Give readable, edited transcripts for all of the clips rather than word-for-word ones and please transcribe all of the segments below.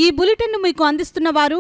ఈ బులెటిన్ను మీకు అందిస్తున్న వారు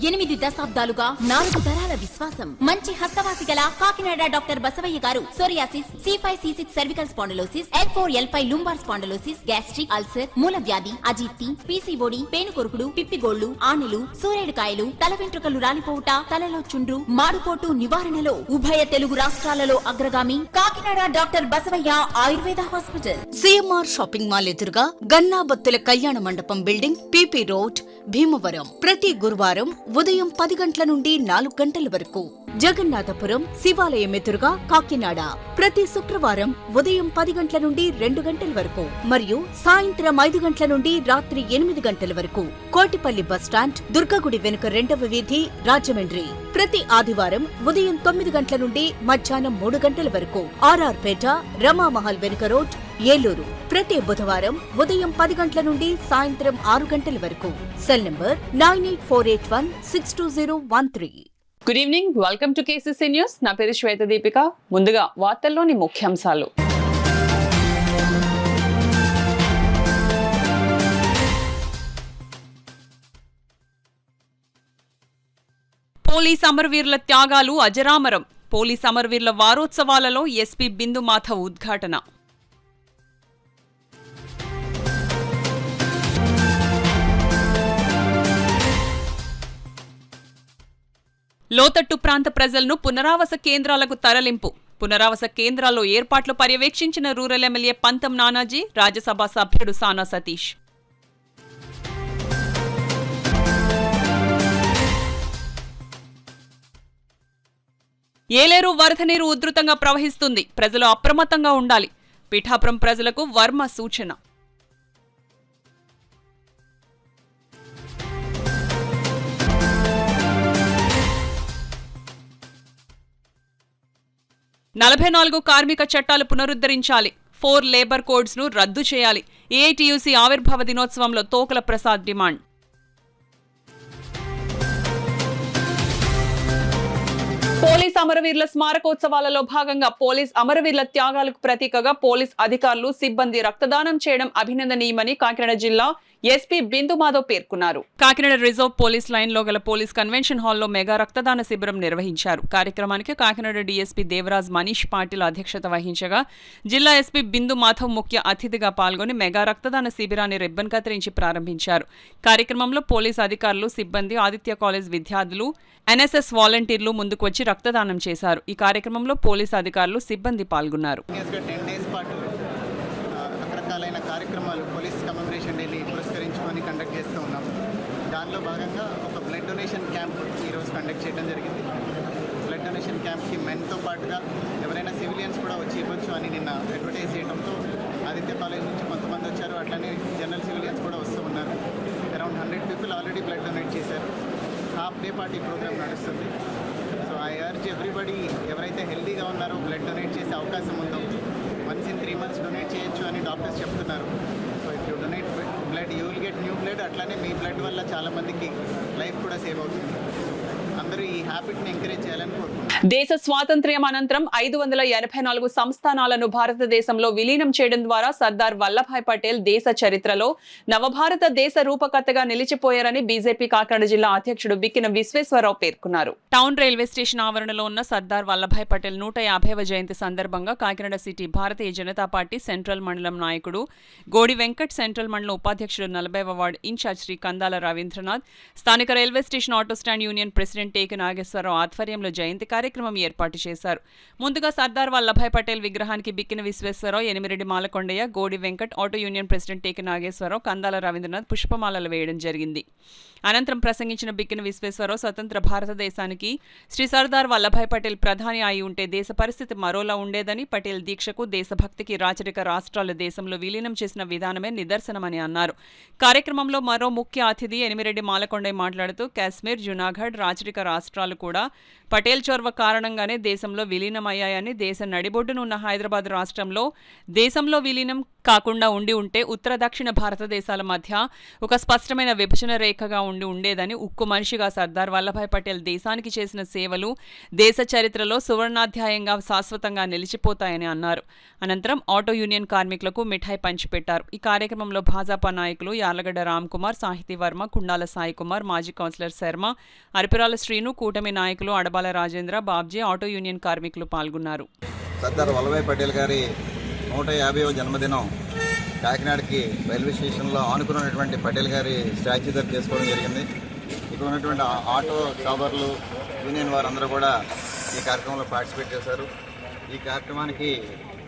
8 దశాబ్దాలుగా 4 తరాల విశ్వాసం. మంచి హస్తవాసి గల కాకినాడ డాక్టర్ బసవయ్య గారు psoriasis, C5C6 cervical spondylosis, L4L5 lumbar spondylosis, gastric ulcer, మూల వ్యాధి, అజీర్తి, పీసీఓడి, పేనుకొరుకుడు, పిప్పిగోళ్లు, ఆనెలు, సూరేడుకాయలు, తల వెంట్రుకలు రాలిపోవుట, తలలో చుండ్రు, మాడుపోటు నివారణలో ఉభయ తెలుగు రాష్ట్రాలలో అగ్రగామి Kakinada doctor Basavaiah Ayurveda hospital. CMR shopping mall ఎదురుగా గన్నాబత్తుల కళ్యాణ మండపం బిల్డింగ్, పిపి రోడ్, భీమవరం. ప్రతి గురువారం ఉదయం 10 గంటల నుండి 4 గంటల వరకు. జగన్నాథపురం శివాలయం ఎదురుగా కాకినాడ ప్రతి శుక్రవారం ఉదయం 10 గంటల నుండి 2 గంటల వరకు మరియు సాయంత్రం 5 గంటల నుండి రాత్రి 8 గంటల వరకు. కోటిపల్లి బస్టాండ్, దుర్గగుడి వెనుక 2వ వీధి, రాజమండ్రి. ప్రతి ఆదివారం ఉదయం 9 గంటల నుండి మధ్యాహ్నం 3 గంటల వరకు. ఆర్ఆర్ పేట, రమామహల్ వెనుక రోడ్, ఏలూరు. ప్రతి బుధవారం ఉదయం 10 గంటల నుండి సాయంత్రం 6 గంటల వరకు. Cell number 9848162013. Good evening, welcome to KCC news. నా పేరు శ్వేత దీపిక. ముందుగా వార్తల్లోని ముఖ్యాంశాలు. పోలీస్ అమరవీరుల త్యాగాలు అజరామరం. పోలీస్ అమరవీరుల వారోత్సవాలలో ఎస్పీ బిందు మాధవ్ ఉద్ఘాటన. లోతట్టు ప్రాంత ప్రజలను పునరావాస కేంద్రాలకు తరలింపు. పునరావాస కేంద్రాల్లో ఏర్పాట్లు పర్యవేక్షించిన రూరల్ ఎమ్మెల్యే పంతం నానాజీ, రాజ్యసభ సభ్యుడు సానా సతీష్. ఏలేరు వరద నీరు ఉధృతంగా ప్రవహిస్తుంది. ప్రజలు అప్రమత్తంగా ఉండాలి. పిఠాపురం ప్రజలకు వర్మ సూచన. నలభై 44 కార్మిక చట్టాలు పునరుద్ధరించాలి. 4 లేబర్ కోడ్స్ ను రద్దు చేయాలి. ఏఐటీయూసీ ఆవిర్భావ దినోత్సవంలో తోకల ప్రసాద్ డిమాండ్. పోలీస్ అమరవీరుల స్మారకోత్సవాలలో భాగంగా పోలీస్ అమరవీరుల త్యాగాలకు ప్రతీకగా పోలీస్ అధికారులు, సిబ్బంది రక్తదానం చేయడం అభినందనీయమని కాకినాడ జిల్లా ఎస్పీ బిందు మాధవ్ పేర్కొన్నారు. కాకినాడ రిజర్వ్ పోలీస్ లైన్ లో గల పోలీస్ కన్వెన్షన్ హాల్లో మెగా రక్తదాన శిబిరం నిర్వహించారు. కార్యక్రమానికి కాకినాడ డీఎస్పీ దేవరాజ్ మనీష్ పాటిల్ అధ్యక్షత వహించగా జిల్లా ఎస్పీ బిందు మాధవ్ ముఖ్య అతిథిగా పాల్గొని మెగా రక్తదాన శిబిరాన్ని రిబ్బన్ కత్తిరించి ప్రారంభించారు. కార్యక్రమంలో పోలీస్ అధికారులు, సిబ్బంది, ఆదిత్య కాలేజ్ విద్యార్థులు, ఎన్ఎస్ఎస్ వాలంటీర్లు ముందుకు వచ్చి రక్తదానం చేశారు. ఈ కార్యక్రమంలో పోలీస్ అధికారులు, సిబ్బంది పాల్గొన్నారు. రకరకాలైన కార్యక్రమాలు పోలీస్ కమెమరేషన్ డేని పురస్కరించుకొని కండక్ట్ చేస్తూ ఉన్నాం. దానిలో భాగంగా ఒక బ్లడ్ డొనేషన్ క్యాంప్ ఈరోజు కండక్ట్ చేయడం జరిగింది. బ్లడ్ డొనేషన్ క్యాంప్కి మెన్తో పాటుగా ఎవరైనా సివిలియన్స్ కూడా వచ్చి ఇవ్వచ్చు అని నిన్న అడ్వర్టైజ్ చేయడంతో ఆదిత్య కాలేజ్ నుంచి కొంతమంది వచ్చారు. అట్లనే జనరల్ సివిలియన్స్ కూడా వస్తూ ఉన్నారు. Around 100 people already blood donate చేశారు. హాఫ్ డే పార్టీ ప్రోగ్రామ్ నడుస్తుంది. సో ఐ అర్జ్ ఎవ్రీబడి ఎవరైతే హెల్దీగా ఉన్నారో బ్లడ్ డొనేట్ చేసే అవకాశం ఉందో once in 3 months డొనేట్ చేయొచ్చు అని డాక్టర్స్ చెప్తున్నారు. So if you donate blood you will get new blood. అట్లానే మీ బ్లడ్ వల్ల చాలామందికి లైఫ్ కూడా సేవ్ అవుతుంది. అందరూ ఈ హ్యాబిట్ని ఎంకరేజ్ చేయాలని కోరుకుంటున్నాను. దేశ స్వాతంత్ర్యం అనంతరం 584 సంస్థానాలను భారతదేశంలో విలీనం చేయడం ద్వారా సర్దార్ వల్లభాయ్ పటేల్ దేశ చరిత్రలో నవభారత దేశ రూపకర్తగా నిలిచిపోయారని బీజేపీ కాకినాడ జిల్లా అధ్యక్షుడు బిక్కిన విశ్వేశ్వరరావు పేర్కొన్నారు. టౌన్ రైల్వే స్టేషన్ ఆవరణలో ఉన్న సర్దార్ వల్లభాయ్ పటేల్ 150వ జయంతి సందర్భంగా Kakinada city Bharatiya Janata party central మండలం నాయకుడు గోడి వెంకట్, సెంట్రల్ మండలం ఉపాధ్యక్షుడు 40వ వార్డు ఇన్ఛార్జ్ శ్రీ కందాల రవీంద్రనాథ్, స్థానిక railway station auto stand union president Teki Nageswararao ఆధ్వర్యంలో జయంతి కార్యక్రమం ఏర్పాటు చేశారు. ముందుగా సర్దార్ వల్లభాయ్ పటేల్ విగ్రహానికి Bikkina Visweswararao, Enimireddy Malakondaiah, Godi Venkat, auto union president Teki Nageswararao, Kandala Ravindranath పుష్పమాలలు వేయడం జరిగింది. అనంతరం ప్రసంగించిన బిక్కిన విశ్వేశ్వరరావు స్వతంత్ర భారతదేశానికి శ్రీ సర్దార్ వల్లభాయ్ పటేల్ ప్రధాని అయి ఉంటే దేశ పరిస్థితి మరోలా ఉండేదని, పటేల్ దీక్షకు, దేశభక్తికి రాచరిక రాష్ట్రాల దేశంలో విలీనం చేసిన విధానమే నిదర్శనమని అన్నారు. కార్యక్రమంలో మరో ముఖ్య అతిథి ఎనిమిరెడ్డి మాలకొండయ్య మాట్లాడుతూ కాశ్మీర్, జునాగఢ్ రాచరిక రాష్ట్రాలు కూడా పటేల్ చొరవ కారణంగానే దేశంలో విలీనమయ్యాయని, దేశ నడిబొడ్డున ఉన్న హైదరాబాద్ రాష్ట్రంలో దేశంలో విలీనం కాకుండా ఉంటే ఉత్తర దక్షిణ భారతదేశాల మధ్య ఒక స్పష్టమైన విభజన రేఖగా ఉండేదని, ఉక్కు మనిషిగా సర్దార్ వల్లభాయ్ పటేల్ దేశానికి చేసిన సేవలు దేశ చరిత్రలో సువర్ణాధ్యాయంగా శాశ్వతంగా నిలిచిపోతాయని అన్నారు. అనంతరం ఆటో యూనియన్ కార్మికులకు మిఠాయి పంచిపెట్టారు. ఈ కార్యక్రమంలో భాజపా నాయకులు యార్లగడ్డ రామ్కుమార్, సాహితీ వర్మ, కుండాల సాయికుమార్, మాజీ కౌన్సిలర్ శర్మ, అరిపిరాల శ్రీను, కూటమి నాయకులు అడబాల రాజేంద్ర, బాబ్జీ, ఆటో యూనియన్ కార్మికులు పాల్గొన్నారు. సర్దార్ వల్లభాయ్ పటేల్ గారి 150వ జన్మదినం కాకినాడకి రైల్వే స్టేషన్లో ఆనుకున్నటువంటి పటేల్ గారి స్టాచ్యూ దగ్గర చేసుకోవడం జరిగింది. ఇక్కడ ఉన్నటువంటి ఆటో షాపర్లు, యూనియన్ వారందరూ కూడా ఈ కార్యక్రమంలో పార్టిసిపేట్ చేశారు. ఈ కార్యక్రమానికి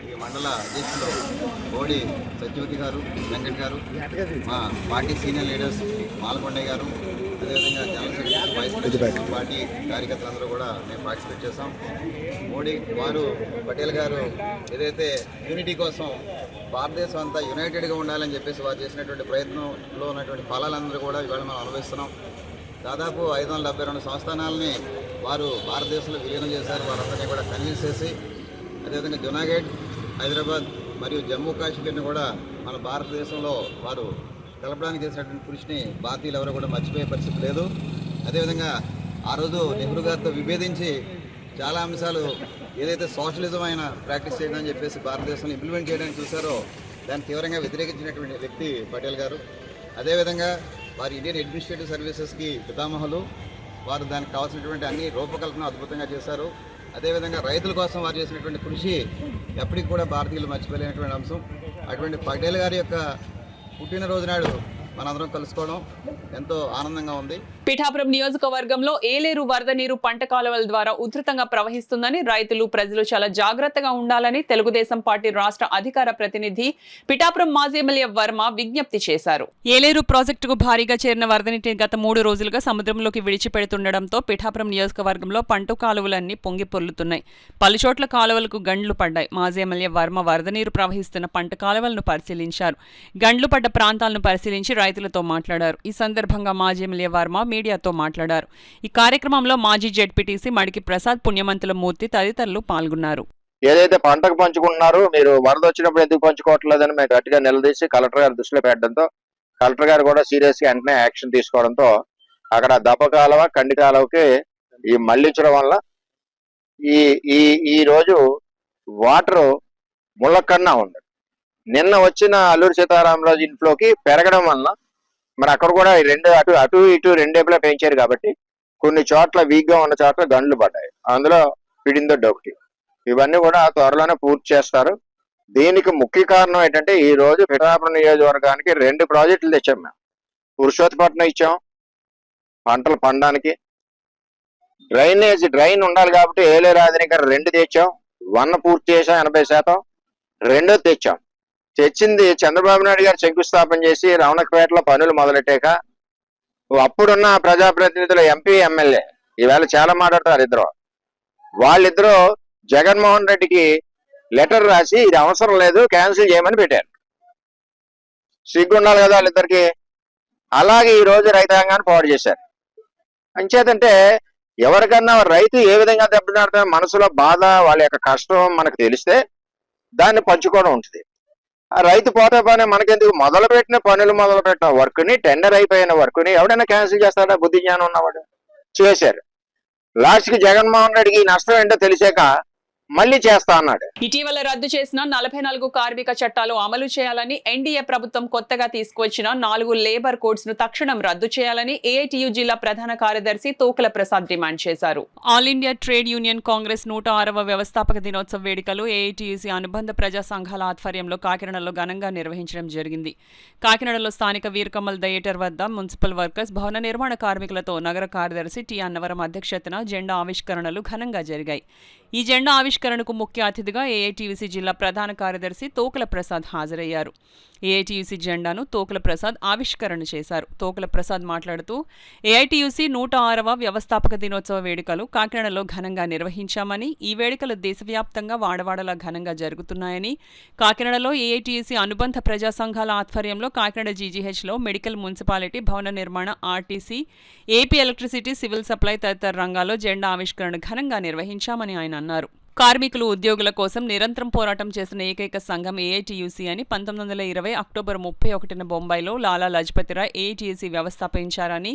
ఈ మండల అధ్యక్షులు బోడి సత్యవతి గారు, వెంకట్ గారు, మా పార్టీ సీనియర్ లీడర్స్ మాలకొండయ్య గారు, అదేవిధంగా general secretary, vice president, party కార్యకర్తలందరూ కూడా మేము పార్టిసిపేట్ చేసాం. మోడీ వారు, పటేల్ గారు ఏదైతే యూనిటీ కోసం భారతదేశం అంతా యునైటెడ్గా ఉండాలని చెప్పేసి వారు చేసినటువంటి ప్రయత్నంలో ఉన్నటువంటి ఫలాలందరూ కూడా ఇవాళ మనం అనుభవిస్తున్నాం. దాదాపు 572 సంస్థానాలని వారు భారతదేశంలో విలీనం చేశారు. వారందరినీ కూడా కన్విన్స్ చేసి, అదేవిధంగా జునాగఢ్, హైదరాబాద్ మరియు జమ్మూ కాశ్మీర్ని కూడా మన భారతదేశంలో వారు కలపడానికి చేసినటువంటి కృషిని భారతీయులు ఎవరు కూడా మర్చిపోయే పరిస్థితి లేదు. అదేవిధంగా ఆ రోజు నెహ్రూ గారితో విభేదించి చాలా అంశాలు ఏదైతే సోషలిజం ఆయన ప్రాక్టీస్ చేయడం అని చెప్పేసి భారతదేశంలో ఇంప్లిమెంట్ చేయడానికి చూశారో దాన్ని తీవ్రంగా వ్యతిరేకించినటువంటి వ్యక్తి పటేల్ గారు. అదేవిధంగా వారి ఇండియన్ అడ్మినిస్ట్రేటివ్ సర్వీసెస్కి పితామహులు. వారు దానికి కావాల్సినటువంటి అన్ని రూపకల్పన అద్భుతంగా చేశారు. అదేవిధంగా రైతుల కోసం వారు చేసినటువంటి కృషి ఎప్పటికి కూడా భారతీయులు మర్చిపోలేనటువంటి అంశం. అటువంటి పటేల్ గారి యొక్క పుట్టినరోజు నాడు మనందరం కలుసుకోవడం ఎంతో ఆనందంగా ఉంది. పిఠాపురం నియోజకవర్గంలో ఏలేరు వరద నీరు పంట కాలువల ద్వారా ఉధృతంగా ప్రవహిస్తుందని, రైతులు, ప్రజలు చాలా జాగ్రత్తగా ఉండాలని తెలుగుదేశం పార్టీ రాష్ట్ర అధికార ప్రతినిధి పిఠాపురం మాజీ ఎమ్మెల్యే వర్మ విజ్ఞప్తి చేశారు. ఏలేరు ప్రాజెక్టుకు భారీగా చేరిన వరద నీటిని గత 3 రోజులుగా సముద్రంలోకి విడిచిపెడుతుండటంతో పిఠాపురం నియోజకవర్గంలో పంట కాలువలన్నీ పొంగి పొర్లుతున్నాయి. పలుచోట్ల కాలువలకు గండ్లు పడ్డాయి. మాజీ ఎమ్మెల్యే వర్మ వరద నీరు ప్రవహిస్తున్న పంట కాలువలను పరిశీలించారు. గండ్లు పడ్డ ప్రాంతాలను పరిశీలించి రైతులతో మాట్లాడారు. ఈ సందర్భంగా మాజీ ఎమ్మెల్యే వర్మ మీడియాతో మాట్లాడారు. ఈ కార్యక్రమంలో మాజీ జెడ్పీటీసీ మడికి ప్రసాద్, పుణ్యమంతుల మూర్తి తదితరులు పాల్గొన్నారు. ఏదైతే పంటకు పంచుకుంటున్నారో మీరు వరద వచ్చినప్పుడు ఎందుకు పంచుకోవట్లేదని మేము గట్టిగా నిలదీసి కలెక్టర్ గారు దృష్టిలో పెట్టడంతో కలెక్టర్ గారు కూడా సీరియస్ గా వెంటనే యాక్షన్ తీసుకోవడంతో అక్కడ దప్ప కాలువ, కండి కాలువకి ఈ మళ్లించడం వల్ల ఈ రోజు వాటర్ ముళ్ళకన్నా ఉంది. నిన్న వచ్చిన అల్లూరి సీతారామరాజు ఇన్ఫ్లోకి పెరగడం వల్ల మరి అక్కడ కూడా అటు ఇటు రెండేపులా పెంచారు కాబట్టి కొన్ని చోట్ల వీక్ గా ఉన్న చోట్ల గండ్లు పడ్డాయి. అందులో పిడిందొడ్డి ఒకటి. ఇవన్నీ కూడా త్వరలోనే పూర్తి చేస్తారు. దీనికి ముఖ్య కారణం ఏంటంటే ఈ రోజు పిఠాపురం నియోజకవర్గానికి 2 ప్రాజెక్టులు తెచ్చాం మేము. పురుషోత్తపట్నం ఇచ్చాం పంటలు పండడానికి. డ్రైన్ ఉండాలి కాబట్టి ఏలేరు ఆధునిక 2 తెచ్చాం. 1 పూర్తి చేసాం 80%. 2 తెచ్చాం. తెచ్చింది చంద్రబాబు నాయుడు గారు శంకుస్థాపన చేసి రమణకపేటలో పనులు మొదలెట్టాక అప్పుడున్న ప్రజాప్రతినిధులు, ఎంపీ, ఎమ్మెల్యే ఈవేళ చాలా మాట్లాడతారు. వాళ్ళిద్దరూ జగన్మోహన్ రెడ్డికి లెటర్ రాసి ఇది అవసరం లేదు క్యాన్సిల్ చేయమని పెట్టారు. సిగ్గుండాలి కదా వాళ్ళిద్దరికి. అలాగే ఈ రోజు రైతాంగాన్ని పాడు చేశారు. అంచేతంటే ఎవరికన్నా రైతు ఏ విధంగా దెబ్బతిన్నాడో మనసులో బాధ, వాళ్ళ యొక్క కష్టం మనకు తెలిస్తే దాన్ని పంచుకోవడం ఉంటుంది. ఆ రైతు పోతే పని మనకెందుకు? మొదలు పెట్టిన వర్క్ని, టెండర్ అయిపోయిన వర్క్ని ఎవడైనా క్యాన్సిల్ చేస్తాడా? బుద్ధి జ్ఞానం ఉన్నవాడు. చేశారు. లాస్ట్కి జగన్మోహన్ రెడ్డికి నష్టం ఏంటో తెలిసాక మళ్లీ చేస్తా అన్నాడు. ఇటీవల రద్దు చేసిన 44 కార్మిక చట్టాలు అమలు చేయాలని ఎన్డీఏ ప్రభుత్వం కొత్తగా తీసుకొచ్చిన 4 లేబర్ కోడ్స్ ను తక్షణం రద్దు చేయాలని ఏఐటియు జిల్లా ప్రధాన కార్యదర్శి తోకల ప్రసాద్ డిమాండ్ చేశారు. All India Trade Union Congress 106వ వ్యవస్థాపక దినోత్సవ వేడుకలు ఏఐటియుసి అనుబంధ ప్రజా సంఘాల ఆధ్వర్యంలో కాకినాడలో ఘనంగా నిర్వహించడం జరిగింది. కాకినాడలో స్థానిక వీరకమల్ థియేటర్ వద్ద మున్సిపల్ వర్కర్స్, భవన నిర్మాణ కార్మికులతో నగర కార్యదర్శి టి అన్నవరం అధ్యక్షతన జెండా ఆవిష్కరణలు ఘనంగా జరిగాయి. ఈ జెండా ఆవిష్కరణకు ముఖ్య అతిథిగా ఏఐటియుసి జిల్లా ప్రధాన కార్యదర్శి తోకల ప్రసాద్ హాజరయ్యారు. ఏఐటియుసి జెండాను తోకల ప్రసాద్ ఆవిష్కరణ చేశారు. తోకల ప్రసాద్ మాట్లాడుతూ ఏఐటియుసి 106వ వ్యవస్థాపక దినోత్సవ వేడుకలు కాకినాడలో ఘనంగా నిర్వహించామని, ఈ వేడుకలు దేశవ్యాప్తంగా వాడవాడలా ఘనంగా జరుగుతున్నాయని, కాకినాడలో ఏఐటియుసి అనుబంధ ప్రజా సంఘాల ఆధ్వర్యంలో కాకినాడ జీజీహెచ్లో మెడికల్, మున్సిపాలిటీ, భవన నిర్మాణ, RTC, AP electricity, civil supply తదితర రంగాల్లో జెండా ఆవిష్కరణ ఘనంగా నిర్వహించామని ఆయన అన్నారు. కార్మికులు ఉద్యోగుల కోసం నిరంతరం పోరాటం చేసిన ఏకైక సంఘం ఏఐటీయూసీ అని 1920 అక్టోబర్ 31న బొంబాయిలో లాలా లజపతిరాయ్ ఏఐటీయూసీ వ్యవస్థాపించారని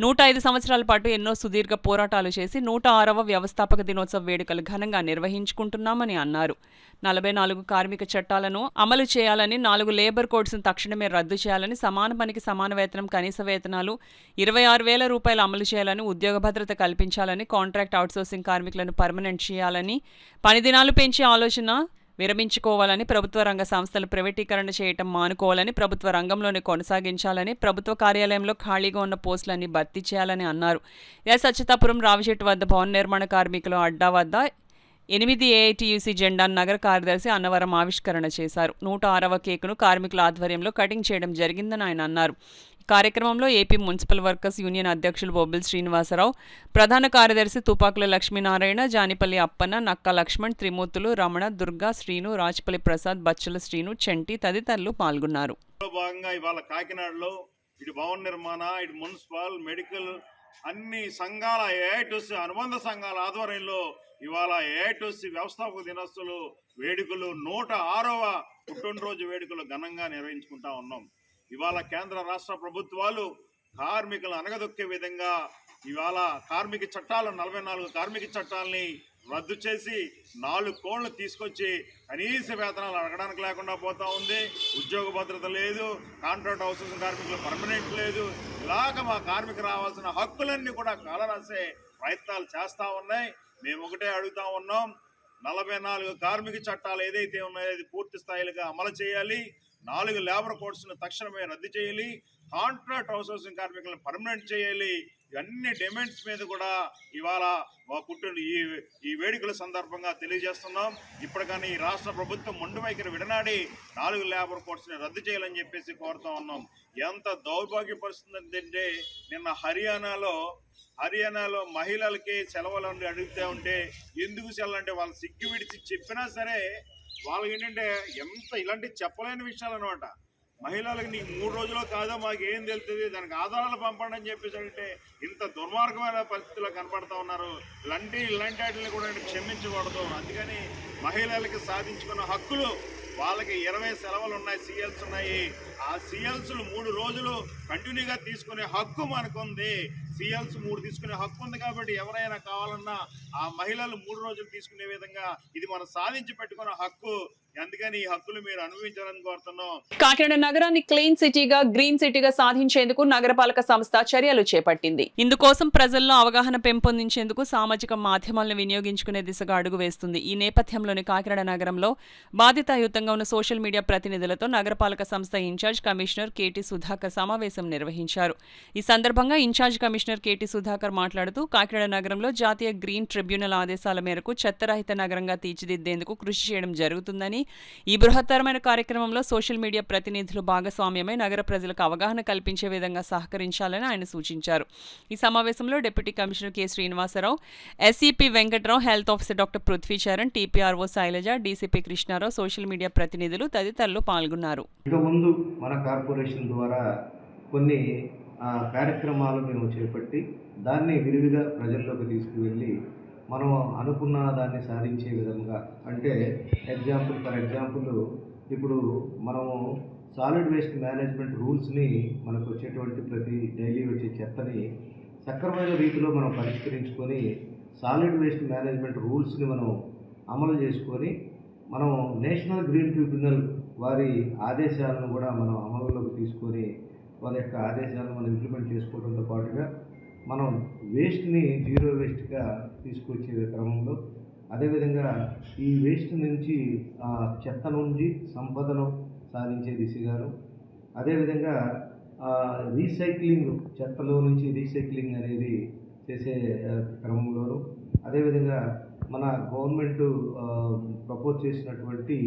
105 సంవత్సరాల పాటు ఎన్నో సుదీర్ఘ పోరాటాలు చేసి 106వ వ్యవస్థాపక దినోత్సవ వేడుకలు ఘనంగా నిర్వహించుకుంటున్నామని అన్నారు. 44 కార్మిక చట్టాలను అమలు చేయాలని, 4 లేబర్ కోడ్స్ను తక్షణమే రద్దు చేయాలని, సమాన పనికి సమాన వేతనం, కనీస వేతనాలు 26,000 రూపాయలు అమలు చేయాలని, ఉద్యోగ భద్రత కల్పించాలని, కాంట్రాక్ట్ అవుట్సోర్సింగ్ కార్మికులను పర్మనెంట్ చేయాలని, పని దినాలు పెంచే ఆలోచన విరమించుకోవాలని, ప్రభుత్వ రంగ సంస్థలు ప్రైవేటీకరణ చేయటం మానుకోవాలని, ప్రభుత్వ రంగంలోనే కొనసాగించాలని, ప్రభుత్వ కార్యాలయంలో ఖాళీగా ఉన్న పోస్టులన్నీ భర్తీ చేయాలని అన్నారు. ఎస్ అచ్యుతాపురం రావిచెట్టు వద్ద భవన నిర్మాణ కార్మికులు అడ్డా వద్ద 8 ఏఐటీయూసీ జెండాను నగర కార్యదర్శి అన్నవరం ఆవిష్కరణ చేశారు. 106వ కేకును కార్మికుల ఆధ్వర్యంలో కటింగ్ చేయడం జరిగిందని ఆయన అన్నారు. కార్యక్రమంలో ఏపీ మున్సిపల్ వర్కర్స్ యూనియన్ అధ్యక్షులు బొబ్బిల్ శ్రీనివాసరావు, ప్రధాన కార్యదర్శి తుపాకుల లక్ష్మీనారాయణ, జానిపల్లి అప్పన్న, నక్క లక్ష్మణ్, త్రిమూర్తులు, రమణ, దుర్గా, శ్రీను, రాజపల్లి ప్రసాద్, బచ్చల శ్రీను, చెంటి తదితరులు పాల్గొన్నారు. భాగంగా ఇవాళ కాకినాడలో ఇటు భవన నిర్మాణ, ఇటు మున్సిపల్, మెడికల్ అన్ని సంఘాల ఏఐటీయూసీ అనుబంధ సంఘాల ఆధ్వర్యంలో ఇవాళ ఏఐటీయూసీ వ్యవస్థాపక దినోత్సవాలు వేడుకలు 106వ పుట్టినరోజు వేడుకలు ఘనంగా నిర్వహించుకుంటా ఉన్నాం. ఇవాళ కేంద్ర రాష్ట్ర ప్రభుత్వాలు కార్మికులు అనగదొక్కే విధంగా ఇవాళ కార్మిక చట్టాలు 44 కార్మిక చట్టాలని రద్దు చేసి 4 కోళ్లు తీసుకొచ్చి కనీస వేతనాలు అడగడానికి లేకుండా పోతా ఉంది. ఉద్యోగ భద్రత లేదు, కాంట్రాక్ట్ అవుట్సోర్సింగ్ కార్మికులు పర్మనెంట్ లేదు. ఇలాగ మా కార్మికు రావాల్సిన హక్కులన్నీ కూడా కాలరాసే ప్రయత్నాలు చేస్తూ ఉన్నాయి. మేము ఒకటే అడుగుతా ఉన్నాం, 44 కార్మిక చట్టాలు ఏదైతే ఉన్నాయో అది పూర్తి స్థాయిలుగా అమలు చేయాలి. 4 లేబర్ కోడ్స్ను తక్షణమే రద్దు చేయాలి. కాంట్రాక్ట్ అవుట్సోర్సింగ్ కార్మికులను పర్మనెంట్ చేయాలి. ఇవన్నీ డిమాండ్స్ మీద కూడా ఇవాళ ఈ వేడుకల సందర్భంగా తెలియజేస్తున్నాం. ఇప్పటికని రాష్ట్ర ప్రభుత్వం మొండి వైఖరి విడనాడి 4 లేబర్ కోడ్స్ని రద్దు చేయాలని చెప్పేసి కోరుతా ఉన్నాం. ఎంత దౌర్భాగ్య పరిస్థితి అంటే నిన్న హర్యానాలో మహిళలకి సెలవులు అడుగుతూ ఉంటే ఎందుకు సెలవు అంటే వాళ్ళు సిగ్గు విడిచి చెప్పినా సరే వాళ్ళకి ఏంటంటే ఎంత ఇలాంటి చెప్పలేని విషయాలు అనమాట. మహిళలకు నీకు 3 రోజుల్లో కాదో మాకు ఏం తెలుస్తుంది, దానికి ఆధారాలు పంపండి అని చెప్పేసి అంటే ఇంత దుర్మార్గమైన పరిస్థితుల్లో కనపడతా ఉన్నారు. ఇలాంటి వాటిని కూడా క్షమించకూడదు. అందుకని మహిళలకి సాధించుకున్న హక్కులు వాళ్ళకి 20 సెలవులు ఉన్నాయి, సిఎల్స్ ఉన్నాయి. ఆ సిఎల్స్ 3 రోజులు కంటిన్యూగా తీసుకునే హక్కు మనకుంది. సిఎల్స్ 3 తీసుకునే హక్కు ఉంది కాబట్టి ఎవరైనా కావాలన్నా ఆ మహిళలు 3 రోజులు తీసుకునే విధంగా ఇది మనం సాధించి పెట్టుకున్న హక్కు. అందుకని ఈ హక్కులు మీరు అనుభవించాలని కోరుతున్నాం. కాకినాడ నగరాన్ని క్లీన్ సిటీగా, గ్రీన్ సిటీగా సాధించేందుకు నగరపాలక సంస్థ చర్యలు చేపట్టింది. ఇందుకోసం ప్రజల్లో అవగాహన పెంపొందించేందుకు సామాజిక మాధ్యమాలను వినియోగించుకునే దిశగా అడుగు వేస్తుంది. ఈ నేపథ్యంలోని కాకినాడ నగరంలో బాధ్యతాయుతంగా ఉన్న సోషల్ మీడియా ప్రతినిధులతో నగరపాలక సంస్థ ఇన్ఛార్జ్ కమిషనర్ కేటీ సుధాకర్ సమావేశం నిర్వహించారు. ఈ సందర్భంగా ఇన్ఛార్జ్ కమిషనర్ కేటీ సుధాకర్ మాట్లాడుతూ కాకినాడ నగరంలో జాతీయ గ్రీన్ ట్రిబ్యునల్ ఆదేశాల మేరకు చెత్తరహిత నగరంగా తీర్చిదిద్దేందుకు కృషి చేయడం జరుగుతుందని, ఈ బృహత్తరమైన కార్యక్రమంలో సోషల్ మీడియా ప్రతినిధులు భాగస్వామ్యమై నగర ప్రజలకు అవగాహన కల్పించే విధంగా సహకరించాలని ఆయన సూచించారు. ఈ సమావేశంలో deputy commissioner K Srinivasarao, SEP Venkatrao, health officer doctor Prithvicharan, TPRO Sailaja, DCP Krishnarao, social media ప్రతినిధులు తదితరులు పాల్గొన్నారు. ముందు మన కార్పొరేషన్ ద్వారా కొన్ని కార్యక్రమాలు మేము చేపట్టి దాన్ని విరివిగా ప్రజల్లోకి తీసుకువెళ్ళి మనం అనుకున్న దాన్ని సాధించే విధంగా, అంటే ఫర్ ఎగ్జాంపుల్ ఇప్పుడు మనము సాలిడ్ వేస్ట్ మేనేజ్మెంట్ రూల్స్ని మనకు వచ్చేటువంటి ప్రతి డైలీ వచ్చే చెత్తని సక్రమైన రీతిలో మనం పరిష్కరించుకొని సాలిడ్ వేస్ట్ మేనేజ్మెంట్ రూల్స్ని మనం అమలు చేసుకొని మనం నేషనల్ గ్రీన్ ట్రిబ్యునల్ వారి ఆదేశాలను కూడా మనం అమలులోకి తీసుకొని వారి యొక్క ఆదేశాలను మనం ఇంప్లిమెంట్ చేసుకోవడంతో పాటుగా మనం వేస్ట్ని జీరో వేస్ట్గా తీసుకొచ్చే క్రమంలో, అదేవిధంగా ఈ వేస్ట్ నుంచి చెత్త నుంచి సంపదను సాధించే దిశగాను, అదేవిధంగా రీసైక్లింగ్, చెత్తలో నుంచి రీసైక్లింగ్ అనేది చేసే క్రమంలోను, అదేవిధంగా మన గవర్నమెంట్ ప్రపోజ్ చేసినటువంటి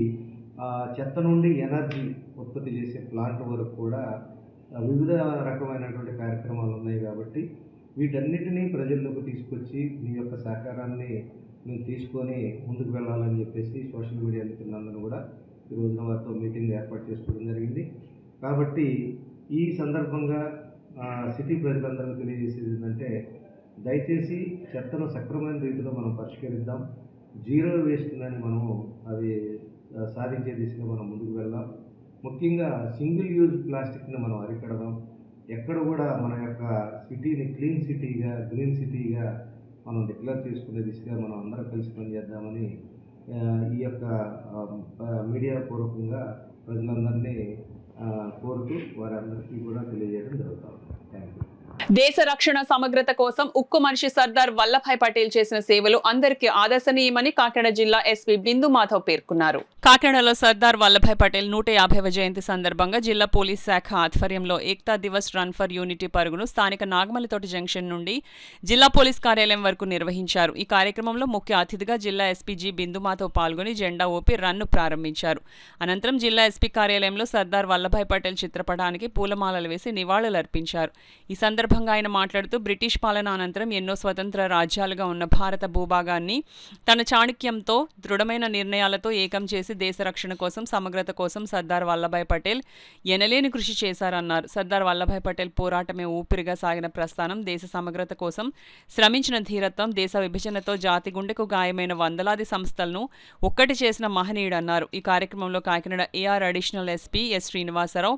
చెత్త నుండి ఎనర్జీ ఉత్పత్తి చేసే ప్లాంట్ వరకు కూడా వివిధ రకమైనటువంటి కార్యక్రమాలు ఉన్నాయి. కాబట్టి వీటన్నిటినీ ప్రజల్లోకి తీసుకొచ్చి మీ యొక్క సహకారాన్ని మేము తీసుకొని ముందుకు వెళ్ళాలని చెప్పేసి సోషల్ మీడియా మిత్రులందరూ కూడా ఈ రోజున వారితో మీటింగ్ ఏర్పాటు చేసుకోవడం జరిగింది. కాబట్టి ఈ సందర్భంగా సిటీ ప్రజలందరికీ తెలియజేసేది ఏంటంటే, దయచేసి చెత్తను సక్రమైన రీతిలో మనం పరిష్కరిద్దాం. జీరో వేస్ట్ని మనము అది సాధించే దిశగా మనం ముందుకు వెళ్దాం. ముఖ్యంగా సింగిల్ యూజ్ ప్లాస్టిక్ని మనం అరికడదాం. ఎక్కడ కూడా మన యొక్క సిటీని క్లీన్ సిటీగా, గ్రీన్ సిటీగా మనం డిక్లేర్ చేసుకునే దిశగా మనం అందరం కలిసి పనిచేద్దామని ఈ యొక్క మీడియా పూర్వకంగా ప్రజలందరినీ కోరుతూ వారందరికీ కూడా తెలియజేయడం జరుగుతుంది. Thank you. దేశ రక్షణ సమగ్రత కోసం ఉక్కు మనిషి సర్దార్ వల్లభాయ్ పటేల్ చేసిన సేవలు అందరికీ ఆదర్శనీయమని కాకినాడ జిల్లా ఎస్పీ బిందు మాధవ్ పేర్కొన్నారు. కాకినాడలో సర్దార్ వల్లభాయ్ పటేల్ 150వ జయంతి సందర్భంగా జిల్లా పోలీస్ శాఖ ఆధ్వర్యంలో Ekta Divas run for unity పరుగును స్థానిక నాగమల్లితోటి జంక్షన్ నుండి జిల్లా పోలీస్ కార్యాలయం వరకు నిర్వహించారు. ఈ కార్యక్రమంలో ముఖ్య అతిథిగా జిల్లా ఎస్పీ జి బిందు మాధవ్ పాల్గొని జెండా ఊపి రన్ను ప్రారంభించారు. అనంతరం జిల్లా ఎస్పీ కార్యాలయంలో సర్దార్ వల్లభాయ్ పటేల్ చిత్రపటానికి పూలమాలలు వేసి నివాళులర్పించారు. ఈ సందర్భంగా ఆయన మాట్లాడుతూ బ్రిటిష్ పాలన అనంతరం ఎన్నో స్వతంత్ర రాజ్యాలుగా ఉన్న భారత భూభాగాన్ని తన చాణక్యంతో దృఢమైన నిర్ణయాలతో ఏకం చేసి దేశ రక్షణ కోసం సమగ్రత కోసం సర్దార్ వల్లభాయ్ పటేల్ ఎనలేని కృషి చేశారన్నారు. సర్దార్ వల్లభాయ్ పటేల్ పోరాటమే ఊపిరిగా సాగిన ప్రస్థానం, దేశ సమగ్రత కోసం శ్రమించిన ధీరత్వం, దేశ విభజనతో జాతి గుండెకు గాయమైన వందలాది సంస్థలను ఒక్కటి చేసిన మహనీయుడన్నారు. ఈ కార్యక్రమంలో Kakinada AR additional SP S Srinivasarao,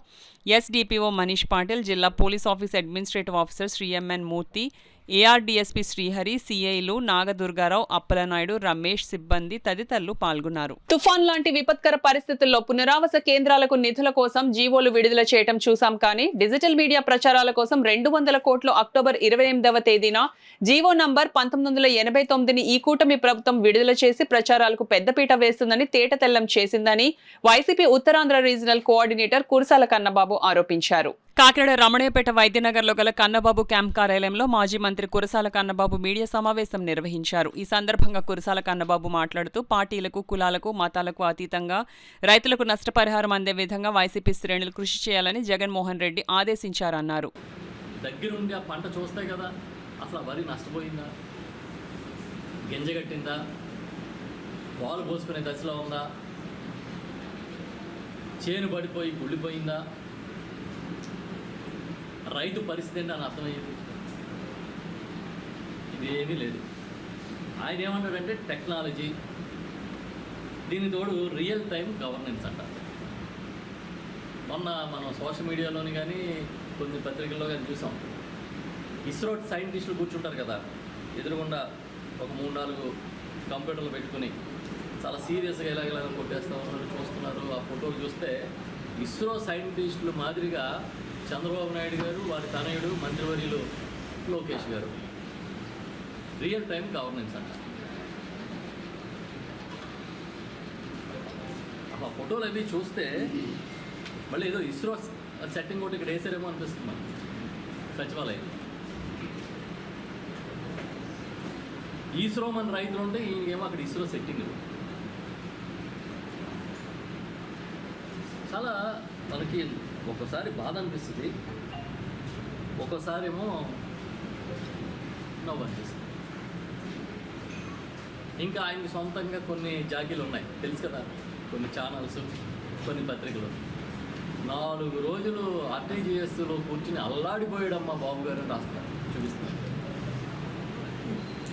SDPO Manish Patil, జిల్లా police office administrative officer Shri MN Murthy, ARDSP Srihari, సిఐలు నాగదుర్గారావు, అప్పలనాయుడు, రమేష్, సిబ్బంది తదితరులు పాల్గొన్నారు. తుఫాన్ లాంటి విపత్కర పరిస్థితుల్లో పునరావాస కేంద్రాలకు నిధుల కోసం జీవోలు విడుదల చేయడం చూసాం. కానీ డిజిటల్ మీడియా ప్రచారాల కోసం 200 కోట్లు అక్టోబర్ 28వ తేదీన జీవో నంబర్ 1989ని ఈ కూటమి ప్రభుత్వం విడుదల చేసి ప్రచారాలకు పెద్దపీట వేస్తుందని తేటతెల్లం చేసిందని YCP Uttarandhra regional coordinator Kurasala Kannababu ఆరోపించారు. కాకినాడ రమణయ్యపేట వైద్యనగర్లో గల కన్నబాబు క్యాంప్ కార్యాలయంలో మాజీ మంత్రి కురసాల కన్నబాబు మీడియా సమావేశం నిర్వహించారు. ఈ సందర్భంగా కురసాల కన్నబాబు మాట్లాడుతూ పార్టీలకు, కులాలకు, మతాలకు అతీతంగా రైతులకు నష్టపరిహారం అందే విధంగా వైసీపీ శ్రేణులు కృషి చేయాలని జగన్మోహన్ రెడ్డి ఆదేశించారన్నారు. దగ్గరుండి ఆ పంట చూస్తే కదా అసలు వరి నష్టపోయిందా, గింజగట్టిందా, పాలు పోసుకునే దశలో ఉందా, చేను పడిపోయి కుళ్ళిపోయిందా, రైతు పరిస్థితి ఏంటి అని అర్థమయ్యేది. ఇదేమీ లేదు. ఆయన ఏమన్నాడంటే టెక్నాలజీ, దీని తోడు రియల్ టైం గవర్నెన్స్ అంట. మొన్న మనం సోషల్ మీడియాలోని కానీ కొన్ని పత్రికల్లో కానీ చూసాం. ఇస్రో సైంటిస్టులు కూర్చుంటారు కదా, ఎదురుగుండా ఒక 3-4 కంప్యూటర్లు పెట్టుకుని చాలా సీరియస్గా ఇలాగ కొట్టేస్తూ ఉన్నారు, చూస్తున్నారు. ఆ ఫోటోలు చూస్తే ఇస్రో సైంటిస్టులు మాదిరిగా చంద్రబాబు నాయుడు గారు, వారి తనయుడు మంత్రివర్యులు లోకేష్ గారు రియల్ టైం గవర్నెన్స్ అంట. ఆ ఫోటోలు అవి చూస్తే మళ్ళీ ఏదో ఇస్రో సెట్టింగ్ ఒకటి ఇక్కడ వేసారేమో అనిపిస్తుంది మనకి. సచివాలయం ఇస్రో మన రైతులు ఉంటే ఈయనకేమో అక్కడ ఇస్రో సెట్టింగ్. చాలా మనకి ఒక్కోసారి బాధ అనిపిస్తుంది, ఒక్కోసారి ఏమో నవ్వు అనిపిస్తుంది. ఇంకా ఆయనకి సొంతంగా కొన్ని జాకీలు ఉన్నాయి తెలుసు కదా, కొన్ని ఛానల్స్, కొన్ని పత్రికలు. 4 రోజులు ఆర్టీజీఎస్లో కూర్చుని అల్లాడిపోయాడమ్మా బాబు గారు అని రాస్తున్నారు, చూపిస్తున్నారు.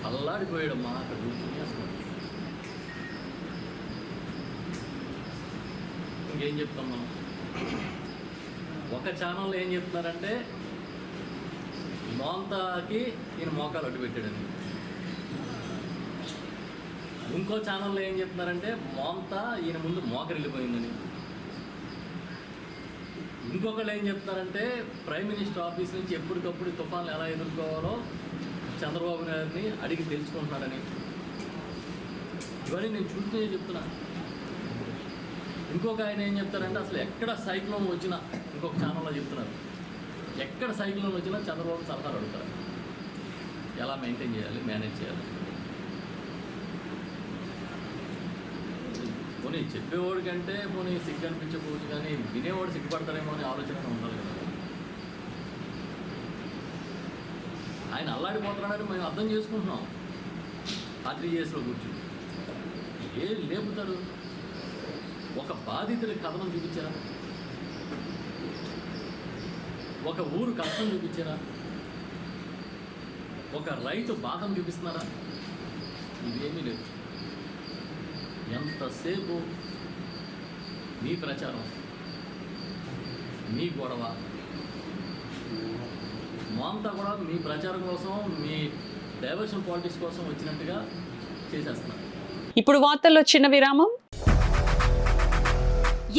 అల్లాడిపోయాడమ్మా అక్కడ కూర్చుని అసలు. ఇంకేం చెప్తాం మనం? ఒక ఛానల్లో ఏం చెప్తున్నారంటే మోంతాకి ఈయన మోకాలు అడ్డు పెట్టాడని. ఇంకో ఛానల్లో ఏం చెప్తున్నారంటే మోంతా ఈయన ముందు మోకరిల్లిపోయిందని. ఇంకొకళ్ళు ఏం చెప్తున్నారంటే ప్రైమ్ మినిస్టర్ ఆఫీస్ నుంచి ఎప్పటికప్పుడు తుఫాన్లు ఎలా ఎదుర్కోవాలో చంద్రబాబు గారిని అడిగి తెలుసుకుంటున్నారని. ఇవన్నీ నేను చూస్తూనే చెప్తున్నా. ఇంకొక ఆయన ఏం చెప్తారంటే అసలు ఎక్కడ సైక్లోన్ వచ్చినా, ఇంకొక ఛానల్లో చెప్తున్నారు, ఎక్కడ సైక్లోన్ వచ్చినా చంద్రబాబు సలహాలు అడుగుతారు, ఎలా మెయింటైన్ చేయాలి, మేనేజ్ చేయాలి. పోనీ చెప్పేవాడి కంటే పోనీ సిగ్గు అనిపించకపోవచ్చు, కానీ వినేవాడు సిగ్గుపడతారేమో అనే ఆలోచన ఉండాలి కదా. ఆయన అల్లాడిపోతున్నాడని మేము అర్థం చేసుకుంటున్నాం. ఆర్టీజీఎస్లో కూర్చుని ఏం లేపుతారు? ఒక బాధితుడి కథనం చూపించారా? ఒక ఊరు కష్టం చూపించారా? ఒక రైతు బాధను చూపిస్తున్నారా? ఇవేమీ లేదు. ఎంతసేపు మీ ప్రచారం, మీ గొడవ, మాంతా కూడా మీ ప్రచారం కోసం, మీ డైవర్షన్ పాలిటిక్స్ కోసం వచ్చినట్టుగా చేసేస్తున్నారు. ఇప్పుడు వార్తల్లో చిన్న విరామం.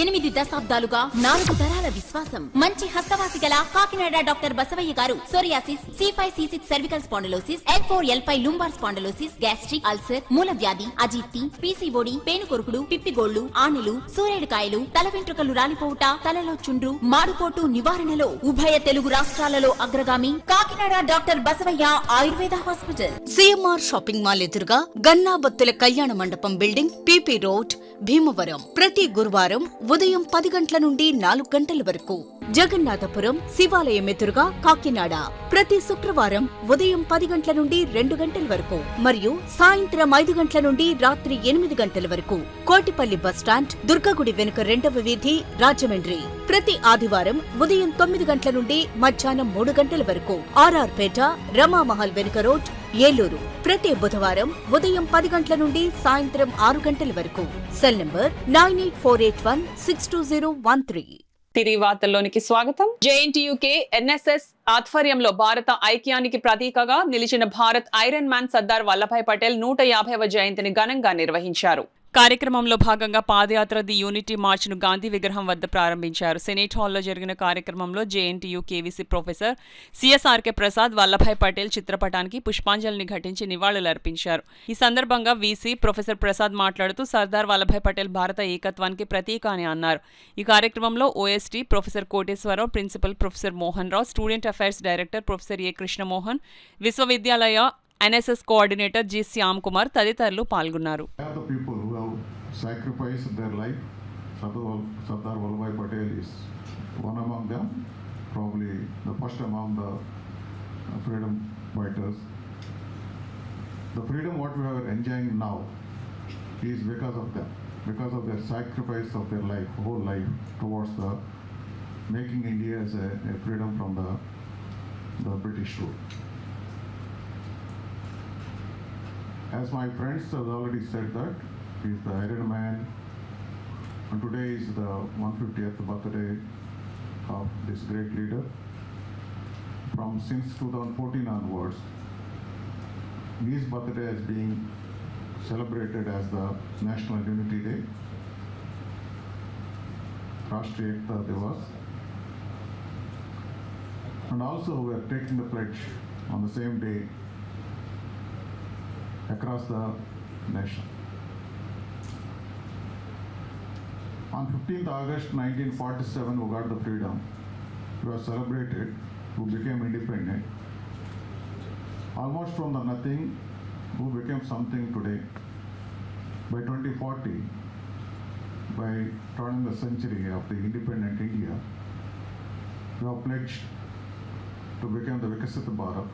8 దశాబ్దాలుగా 4 తరాల విశ్వాసం. మంచి హస్తవాసి గల కాకినాడ డాక్టర్ బసవయ్య గారు psoriasis, C5C6 cervical spondylosis, L4L5 lumbar spondylosis, gastric ulcer, మూలవ్యాధి, అజీర్తి, PCOD, పేనుకొరుకుడు, పిప్పిగోళ్లు, ఆనెలు, సూరేడుకాయలు, తల వెంట్రుకలు రాలిపోవుట, తలలో చుండ్రు, మాడుపోటు నివారణలో ఉభయ తెలుగు రాష్ట్రాలలో అగ్రగామి Kakinada doctor Basavaiah Ayurveda hospital. CMR shopping mall ఎదురుగా గన్నాబత్తుల కళ్యాణ మండపం బిల్డింగ్, PP రోడ్, భీమవరం. ప్రతి గురువారం ఉదయం 10 గంటల నుండి 4 గంటల వరకు. జగన్నాథపురం శివాలయం ఎదురుగా కాకినాడ ప్రతి శుక్రవారం ఉదయం 10 గంటల నుండి 2 గంటల వరకు మరియు సాయంత్రం 5 గంటల నుండి రాత్రి 8 గంటల వరకు. కోటిపల్లి బస్టాండ్, దుర్గగుడి వెనుక 2వ వీధి, రాజమండ్రి ప్రతి ఆదివారం ఉదయం 9 గంటల నుండి మధ్యాహ్నం 3 గంటల వరకు. RR పేట, రమామహల్ వెనుక రోడ్, ఏలూరు ప్రతి బుధవారం ఉదయం 10 గంటల నుండి సాయంత్రం 6 గంటల వరకు. Cell number 9848162013. తిరిగి వార్తల్లోనికి స్వాగతం. JNTUK NSS ఆధ్వర్యంలో భారత ఐక్యానికి ప్రతీకగా నిలిచిన భారత్ ఐరన్ మ్యాన్ సర్దార్ వల్లభాయ్ పటేల్ 150వ జయంతిని ఘనంగా నిర్వహించారు. కార్యక్రమంలో భాగంగా పాదయాత్ర ది యూనిటీ మార్చ్ను గాంధీ విగ్రహం వద్ద ప్రారంభించారు. సెనేట్ హాల్లో జరిగిన కార్యక్రమంలో JNTU KVC professor CSRK Prasad Vallabhbhai Patel చిత్రపటానికి పుష్పాంజలిని ఘటించి నివాళులర్పించారు. ఈ సందర్భంగా VC ప్రొఫెసర్ ప్రసాద్ మాట్లాడుతూ సర్దార్ వల్లభాయ్ పటేల్ భారత ఏకత్వానికి ప్రతీక అని అన్నారు. ఈ కార్యక్రమంలో OST professor Koteswararao, principal professor Mohan Rao, student affairs director professor A Krishnamohan, విశ్వవిద్యాలయ NSS coordinator G Shyam Kumar తదితరులు పాల్గొన్నారు. Sardar Vallabhbhai Patel is one among them, probably the first among the freedom fighters. The freedom what we are enjoying now is because of them, because of their sacrifice of their life, whole life towards the making India as a freedom from the British rule. As my friends have already said that he is the Iron Man, and today is the 150th birthday of this great leader. Since 2014 onwards, his birthday is being celebrated as the National Unity Day, Rashtriya Ekta Divas, and also we are taking the pledge on the same day across the nation. On 15th August 1947, we got the freedom. We were celebrated, we became independent. Almost from the nothing, we became something today. By 2040, by turning the century of the independent India, we have pledged to become the Vikasit Bharat,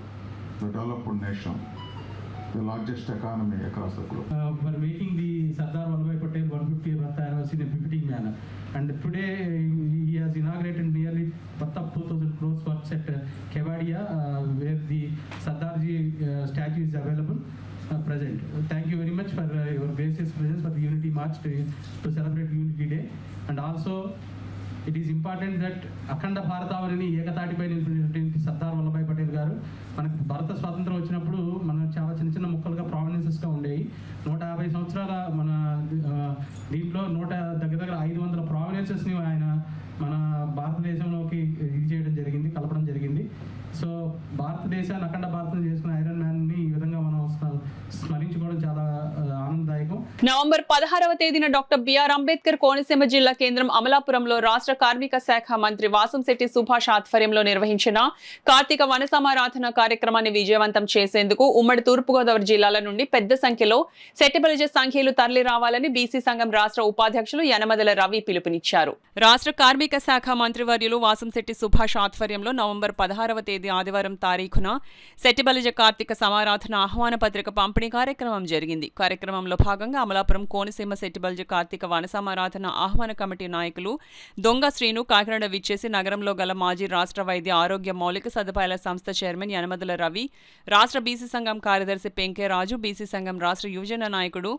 the developed nation, the largest economy across the globe. For making the Sardar Vallabhbhai Patel 150th birthday anniversary in a befitting manner. And today he has inaugurated nearly 2,000 crores worth at Kevadia, where the Sardarji statue is available. Present. Thank you very much for your gracious presence for the Unity March to celebrate Unity Day. And also, it is important that అఖండ భారతావనిని ఏకతాటిపై నిలిపినటువంటి సర్దార్ వల్లభాయ్ పటేల్ గారు మనకు భారత స్వాతంత్రం వచ్చినప్పుడు మనం చాలా చిన్న చిన్న ముక్కలుగా ప్రావిన్సెస్గా ఉండేవి. 150 సంవత్సరాల మన దీంట్లో దగ్గర 500 ప్రావిన్సెస్ని ఆయన మన భారతదేశంలోకి ఇది చేయడం జరిగింది, కలపడం జరిగింది. సో భారతదేశాన్ని అఖండ భారతం చేసుకున్న ఐరన్ మ్యాన్ ని ఈ విధంగా మనం స్మరించుకోవడం చాలా ఆనందదాయకం. నవంబర్ 16వ తేదీన డాక్టర్ బిఆర్ అంబేద్కర్ కోనసీమ జిల్లా కేంద్రం అమలాపురంలో రాష్ట్ర కార్మిక శాఖ మంత్రి వాసంశెట్టి సుభాష్ ఆధ్వర్యంలో నిర్వహించిన కార్తీక వన సమారాధన కార్యక్రమాన్ని విజయవంతం చేసేందుకు ఉమ్మడి తూర్పుగోదావరి జిల్లాల నుండి పెద్ద సంఖ్యలో సెట్టిబలిజ సంఖ్యలు తరలి రావాలని బీసీ సంఘం రాష్ట్ర ఉపాధ్యక్షులు యనమదల రవి పిలుపునిచ్చారు. రాష్ట్ర కార్మిక శాఖ మంత్రివర్యులు వాసంశెట్టి సుభాష్ ఆధ్వర్యంలో నవంబర్ 16వ తేదీ ఆదివారం తారీఖున సెట్టిబలిజ కార్తీక సమారాధన ఆహ్వాన పత్రిక పంపిణీ కార్యక్రమం జరిగింది. కార్యక్రమంలో భాగంగా అమలాపురం కోనసీమ సెట్టిబల్జి కార్తీక వనసమారాధన ఆహ్వాన కమిటీ నాయకులు దొంగ శ్రీను కాకినాడ విచ్చేసి నగరంలో గల మాజీ రాష్ట్ర వైద్య ఆరోగ్య మౌలిక సదుపాయాల సంస్థ చైర్మన్ యనమదల రవి, రాష్ట్ర బీసీ సంఘం కార్యదర్శి పెంకే రాజు, బీసీ సంఘం రాష్ట్ర యువజన నాయకుడు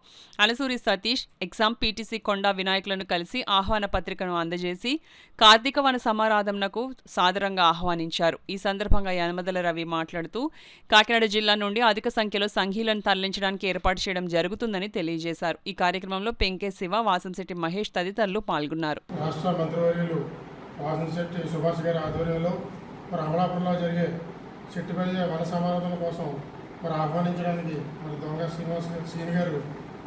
అనసూరి సతీష్, ఎగ్జామ్ పీటీసీ కొండా వినాయకులను కలిసి ఆహ్వాన పత్రికను అందజేసి కార్తీక వన సమారాధనకు సాదరంగా ఆహ్వానించారు. ఈ సందర్భంగా యనమదల రవి మాట్లాడుతూ కాకినాడ జిల్లా నుండి అధిక సంఖ్యలో సంఘీలను తరలించడానికి ఏర్పాటు చేయడం జరుగుతుందని తెలియజేశారు. ఈ కార్యక్రమంలో పెంకే శివ, వాసంశెట్టి మహేష్ తదితరులు పాల్గొన్నారు. రాష్ట్ర మంత్రివర్యులు వాసంశెట్టి సుభాష్ గారి ఆధ్వర్యంలో మరి అమలాపురంలో జరిగే చెట్టుపల్లి వన సమారాధన కోసం మరి ఆహ్వానించడానికి మరి దొంగ శ్రీనివాస్ సీని గారు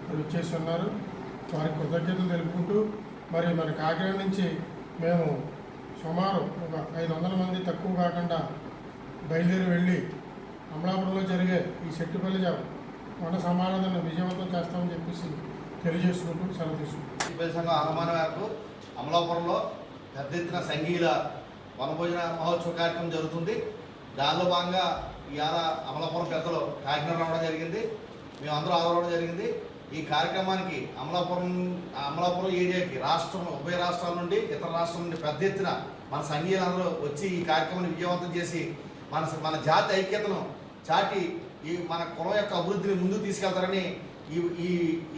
మరి వచ్చేసి ఉన్నారు. వారికి కృతజ్ఞతలు తెలుపుకుంటూ మరి మన కాకినాడ నుంచి మేము సుమారు ఒక 500 మంది తక్కువ కాకుండా బయలుదేరి వెళ్ళి అమలాపురంలో జరిగే ఈ చెట్టుపల్లి వన సమారాధన విజయవంతం చేస్తామని చెప్పేసి తెలియజేసుకుంటూ సెలవు తీసుకుంటాం. చెట్టుపల్లి సంఘం ఆహ్వానం మేరకు అమలాపురంలో పెద్ద ఎత్తున సంఘీల వనభోజన మహోత్సవ కార్యక్రమం జరుగుతుంది. దానిలో భాగంగా ఇవాళ అమలాపురం పెద్దలు కాకినాడ రావడం జరిగింది, మేమందరూ ఆదరవడం జరిగింది. ఈ కార్యక్రమానికి అమలాపురం ఏరియాకి ఉభయ రాష్ట్రాల నుండి ఇతర రాష్ట్రాల నుండి పెద్ద ఎత్తున మన సంఘీయులందరూ వచ్చి ఈ కార్యక్రమాన్ని విజయవంతం చేసి మన జాతి ఐక్యతను చాటి ఈ మన కులం యొక్క అభివృద్ధిని ముందుకు తీసుకెళ్తారని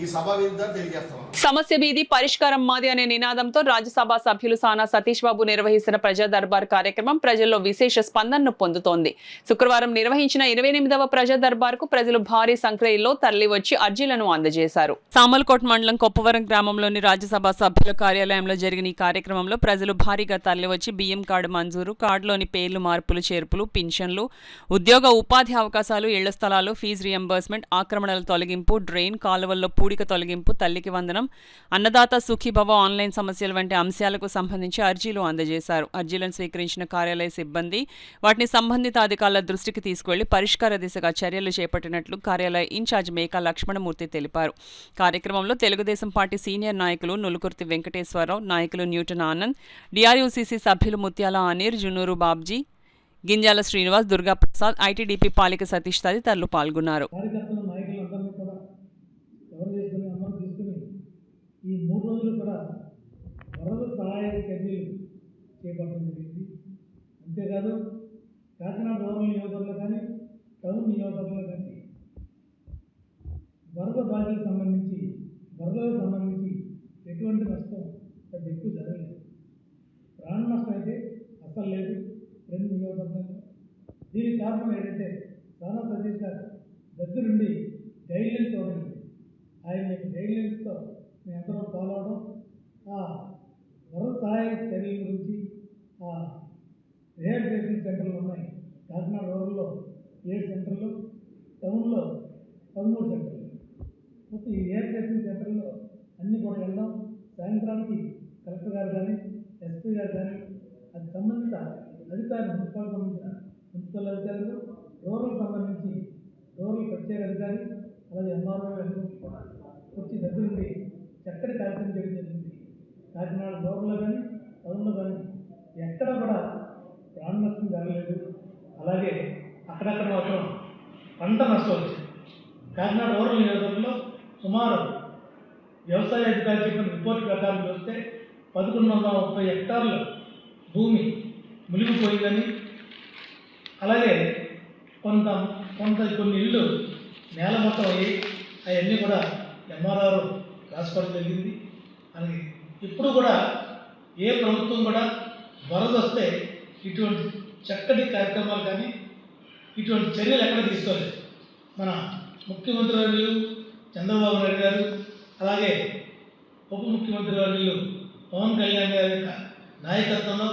ఈ సభా వేదిక తెలియజేస్తున్నాం. సమస్య వీధి పరిష్కారం మాది అనే నినాదంతో రాజ్యసభ సభ్యులు సానా సతీష్ బాబు నిర్వహిస్తున్న ప్రజా దర్బార్ కార్యక్రమం ప్రజల్లో విశేష స్పందనను పొందుతోంది. శుక్రవారం నిర్వహించిన 28వ ప్రజా దర్బార్ కు ప్రజలు భారీ సంఖ్యలో తరలివచ్చి అర్జీలను అందజేశారు. సామల్కోట్ మండలం కొప్పవరం గ్రామంలోని రాజ్యసభ సభ్యుల కార్యాలయంలో జరిగిన ఈ కార్యక్రమంలో ప్రజలు భారీగా తరలివచ్చి బియ్యం కార్డు మంజూరు, కార్డులోని పేర్లు మార్పులు చేర్పులు, పింఛన్లు, ఉద్యోగ ఉపాధి అవకాశాలు, ఇళ్ల స్థలాలు, ఫీజు రియంబర్స్మెంట్, ఆక్రమణల తొలగింపు, డ్రైన్ కాలువల్లో పూడిక తొలగింపు, తల్లికి వందనం, అన్నదాత సుఖీభవ ఆన్లైన్ సమస్యలు వంటి అంశాలకు సంబంధించి అర్జీలు అందజేశారు. అర్జీలను స్వీకరించిన కార్యాలయ సిబ్బంది వాటిని సంబంధిత అధికారుల దృష్టికి తీసుకువెళ్లి పరిష్కార దిశగా చర్యలు చేపట్టినట్లు కార్యాలయ ఇన్ఛార్జ్ మేకా లక్ష్మణమూర్తి తెలిపారు. కార్యక్రమంలో తెలుగుదేశం పార్టీ సీనియర్ నాయకులు నులుకుర్తి వెంకటేశ్వరరావు, నాయకులు న్యూటన్ ఆనంద్, డిఆర్యూసీసీ సభ్యులు ముత్యాల అనిర్, జునూరు బాబ్జీ, గింజాల శ్రీనివాస్, దుర్గాప్రసాద్, ఐటీడీపీ పాలిక సతీష్ తదితరులు పాల్గొన్నారు. ఈ 3 రోజులు కూడా వరద సహాయ చర్యలు చేపట్టడం జరిగింది. అంతేకాదు కాకినాడ రూరల్ నియోజకవర్గంలో కానీ టౌన్ నియోజకవర్గంలో కానీ వరదలకు సంబంధించి ఎటువంటి నష్టం పెద్ద ఎక్కువ జరగలేదు. ప్రాణ నష్టం అయితే అసలు లేదు 2 నియోజకవర్గాల్లో. దీనికి కారణం ఏంటంటే సానా సతీష్ గారు దగ్గరుండి గైడ్లైన్స్ ఇవ్వడం, ఆయన యొక్క గైడ్లైన్స్తో మేమందరం ఫాలో అవడం, ఆ వరద సహాయ చర్యల గురించి ఆ రిహాబిలిటేషన్ సెంటర్లు ఉన్నాయి. కాకినాడ రూరల్లో 7 సెంటర్లు, టౌన్లో 13 సెంటర్లు. మొత్తం ఈ రిహాబిలిటేషన్ సెంటర్లో అన్నీ కూడా వెళ్ళడం, సాయంత్రానికి కలెక్టర్ గారు కానీ ఎస్పీ గారు కానీ అది సంబంధిత అధికారులు, మున్సిపల్ అధికారులు, రూరల్ సంబంధించి రూరల్ ప్రత్యేక అధికారి, అలాగే ఎంఆర్ఓ వచ్చి దగ్గరుండి చక్కటి కార్యక్రమం చేయడం జరిగింది. కాకినాడ రూరల్లో కానీ టౌన్లో కానీ ఎక్కడ కూడా ప్రాణ నష్టం జరగలేదు. అలాగే అక్కడక్కడ మాత్రం పంట నష్టం వచ్చింది. కాకినాడ రూరల్ నియోజకవర్గంలో సుమారు వ్యవసాయ అధికారి చెప్పిన రిపోర్ట్ ప్రకారం చూస్తే 1130 హెక్టార్ల భూమి మునిగిపోయిందని, అలాగే కొన్ని ఇళ్ళు నేలమట్టం అయ్యి అవన్నీ కూడా ఎంఆర్ఆర్ రాసుకోవడం జరిగింది. అని ఇప్పుడు కూడా ఏ ప్రభుత్వం కూడా వరద వస్తే ఇటువంటి చక్కటి కార్యక్రమాలు కానీ ఇటువంటి చర్యలు ఎక్కడ తీసుకోలేదు. మన ముఖ్యమంత్రి వర్యులు చంద్రబాబు నాయుడు గారు, అలాగే ఉప ముఖ్యమంత్రి వర్యులు పవన్ కళ్యాణ్ గారి యొక్క నాయకత్వంలో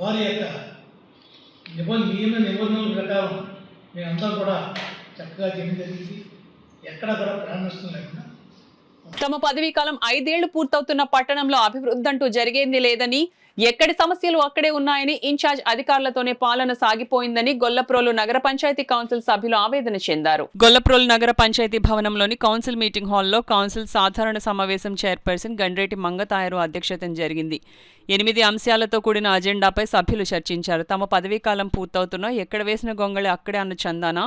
వారి యొక్క నిబంధనల ప్రకారం మేమంతా కూడా చక్కగా చేయడం జరిగింది. ఎక్కడ కూడా ప్రాణ నష్టం లేకుండా. తమ పదవీ కాలం 5 ఏళ్లు పూర్తవుతున్న పట్టణంలో అభివృద్ధి అంటూ జరిగేంది లేదని, ఎక్కడి సమస్యలు అక్కడే ఉన్నాయని, ఇన్ఛార్జ్ అధికారులతోనే పాలన సాగిపోయిందని గొల్లప్రోలు నగర పంచాయతీ కౌన్సిల్ సభ్యులు ఆవేదన చెందారు. గొల్లప్రోలు నగర పంచాయతీ భవనంలోని కౌన్సిల్ మీటింగ్ హాల్లో కౌన్సిల్ సాధారణ సమావేశం చైర్పర్సన్ గండ్రేటి మంగతాయరు అధ్యక్షతన జరిగింది. 8 అంశాలతో కూడిన అజెండాపై సభ్యులు చర్చించారు. తమ పదవీకాలం పూర్తవుతున్నా ఎక్కడ వేసిన గొంగళి అక్కడే అన్న చందాన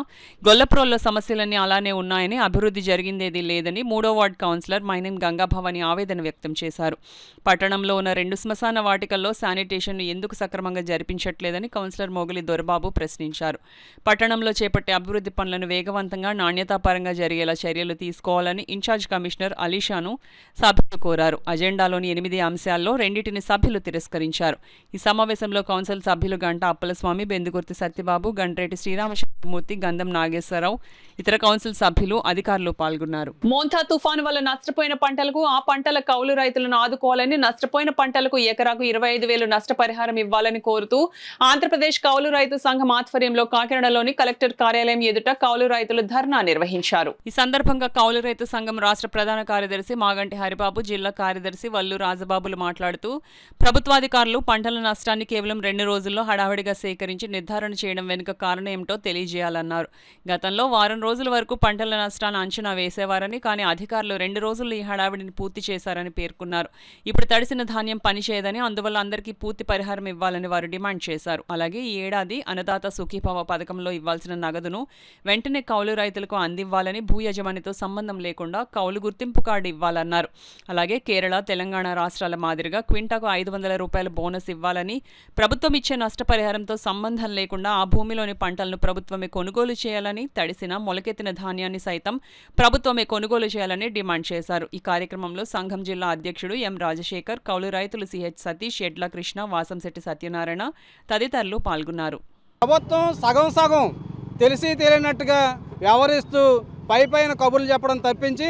గొల్లప్రోల్లో సమస్యలన్నీ అలానే ఉన్నాయని, అభివృద్ధి జరిగిందేదీ లేదని 3వ వార్డు కౌన్సిలర్ మైనం గంగాభవాని ఆవేదన వ్యక్తం చేశారు. పట్టణంలో ఉన్న 2 శ్మశాన వాటికల్లో శానిటేషన్ను ఎందుకు సక్రమంగా జరిపించట్లేదని కౌన్సిలర్ మొగలి దొరబాబు ప్రశ్నించారు. పట్టణంలో చేపట్టే అభివృద్ధి పనులను వేగవంతంగా, నాణ్యతాపరంగా జరిగేలా చర్యలు తీసుకోవాలని ఇన్ఛార్జ్ కమిషనర్ అలీషాను సభ్యులు కోరారు. అజెండాలోని 8 అంశాల్లో 2టిని సభ్యులు తిరస్కరించారు. ఈ సమావేశంలో కౌన్సిల్ సభ్యులు గంట అప్పలస్వామి, బెందుగుర్తి సత్యబాబు, గంట్రేటి శ్రీరామచంద్రమూర్తి, గంధం నాగేశ్వరరావు, ఇతర కౌన్సిల్ సభ్యులు, అధికారులు పాల్గొన్నారు. మోంతా తుఫాను వల్ల నష్టపోయిన పంటలకు ఆ పంటల కౌలు రైతులను ఆదుకోవాలని, నష్టపోయిన పంటలకు ఎకరాకు 25,000 నష్టపరిహారం ఇవ్వాలని కోరుతూ ఆంధ్రప్రదేశ్ కౌలు రైతు సంఘం ఆధ్వర్యంలో కాకినాడలోని కలెక్టర్ కార్యాలయం ఎదుట కౌలు రైతులు ధర్నా నిర్వహించారు. ఈ సందర్భంగా కౌలు రైతు సంఘం రాష్ట్ర ప్రధాన కార్యదర్శి మాగంటి హరిబాబు, జిల్లా కార్యదర్శి వల్లు రాజబాబులు మాట్లాడుతూ ప్రభుత్వాధికారులు పంటల నష్టాన్ని కేవలం 2 రోజుల్లో హడావిడిగా సేకరించి నిర్ధారణ చేయడం వెనుక కారణం ఏమిటో తెలియజేయాలన్నారు. గతంలో వారం రోజుల వరకు పంటల నష్టాన్ని అంచనా వేసేవారని, కానీ అధికారులు 2 రోజుల్లో ఈ హడావిడిని పూర్తి చేశారని పేర్కొన్నారు. ఇప్పుడు తడిసిన ధాన్యం పనిచేయదని, అందువల్ల అందరికీ పూర్తి పరిహారం ఇవ్వాలని వారు డిమాండ్ చేశారు. అలాగే ఈ ఏడాది అన్నదాత సుఖీభవ పథకంలో ఇవ్వాల్సిన నగదును వెంటనే కౌలు రైతులకు అందివ్వాలని, భూ యజమానితో సంబంధం లేకుండా కౌలు గుర్తింపు కార్డు ఇవ్వాలన్నారు. అలాగే కేరళ, తెలంగాణ రాష్ట్రాల మాదిరిగా క్వింటాకు 500 రూపాయల బోనస్ ఇవ్వాలని, ప్రభుత్వం ఇచ్చే నష్టపరిహారంతో సంబంధం లేకుండా ఆ భూమిలోని పంటలను ప్రభుత్వమే కొనుగోలు చేయాలని, తడిసిన మొలకెత్తిన ధాన్యాన్ని సైతం ప్రభుత్వమే కొనుగోలు చేయాలని డిమాండ్ చేశారు. ఈ కార్యక్రమంలో సంఘం జిల్లా అధ్యక్షుడు ఎం రాజశేఖర్, కౌలు రైతులు సిహెచ్ సతీష్, ఎడ్ల కృష్ణ, వాసంశెట్టి సత్యనారాయణ తదితరులు పాల్గొన్నారు. ప్రభుత్వం సగం తెలిసి తెలియనట్టుగా వ్యవహరిస్తూ పైన కబుర్లు చెప్పడం తప్పించి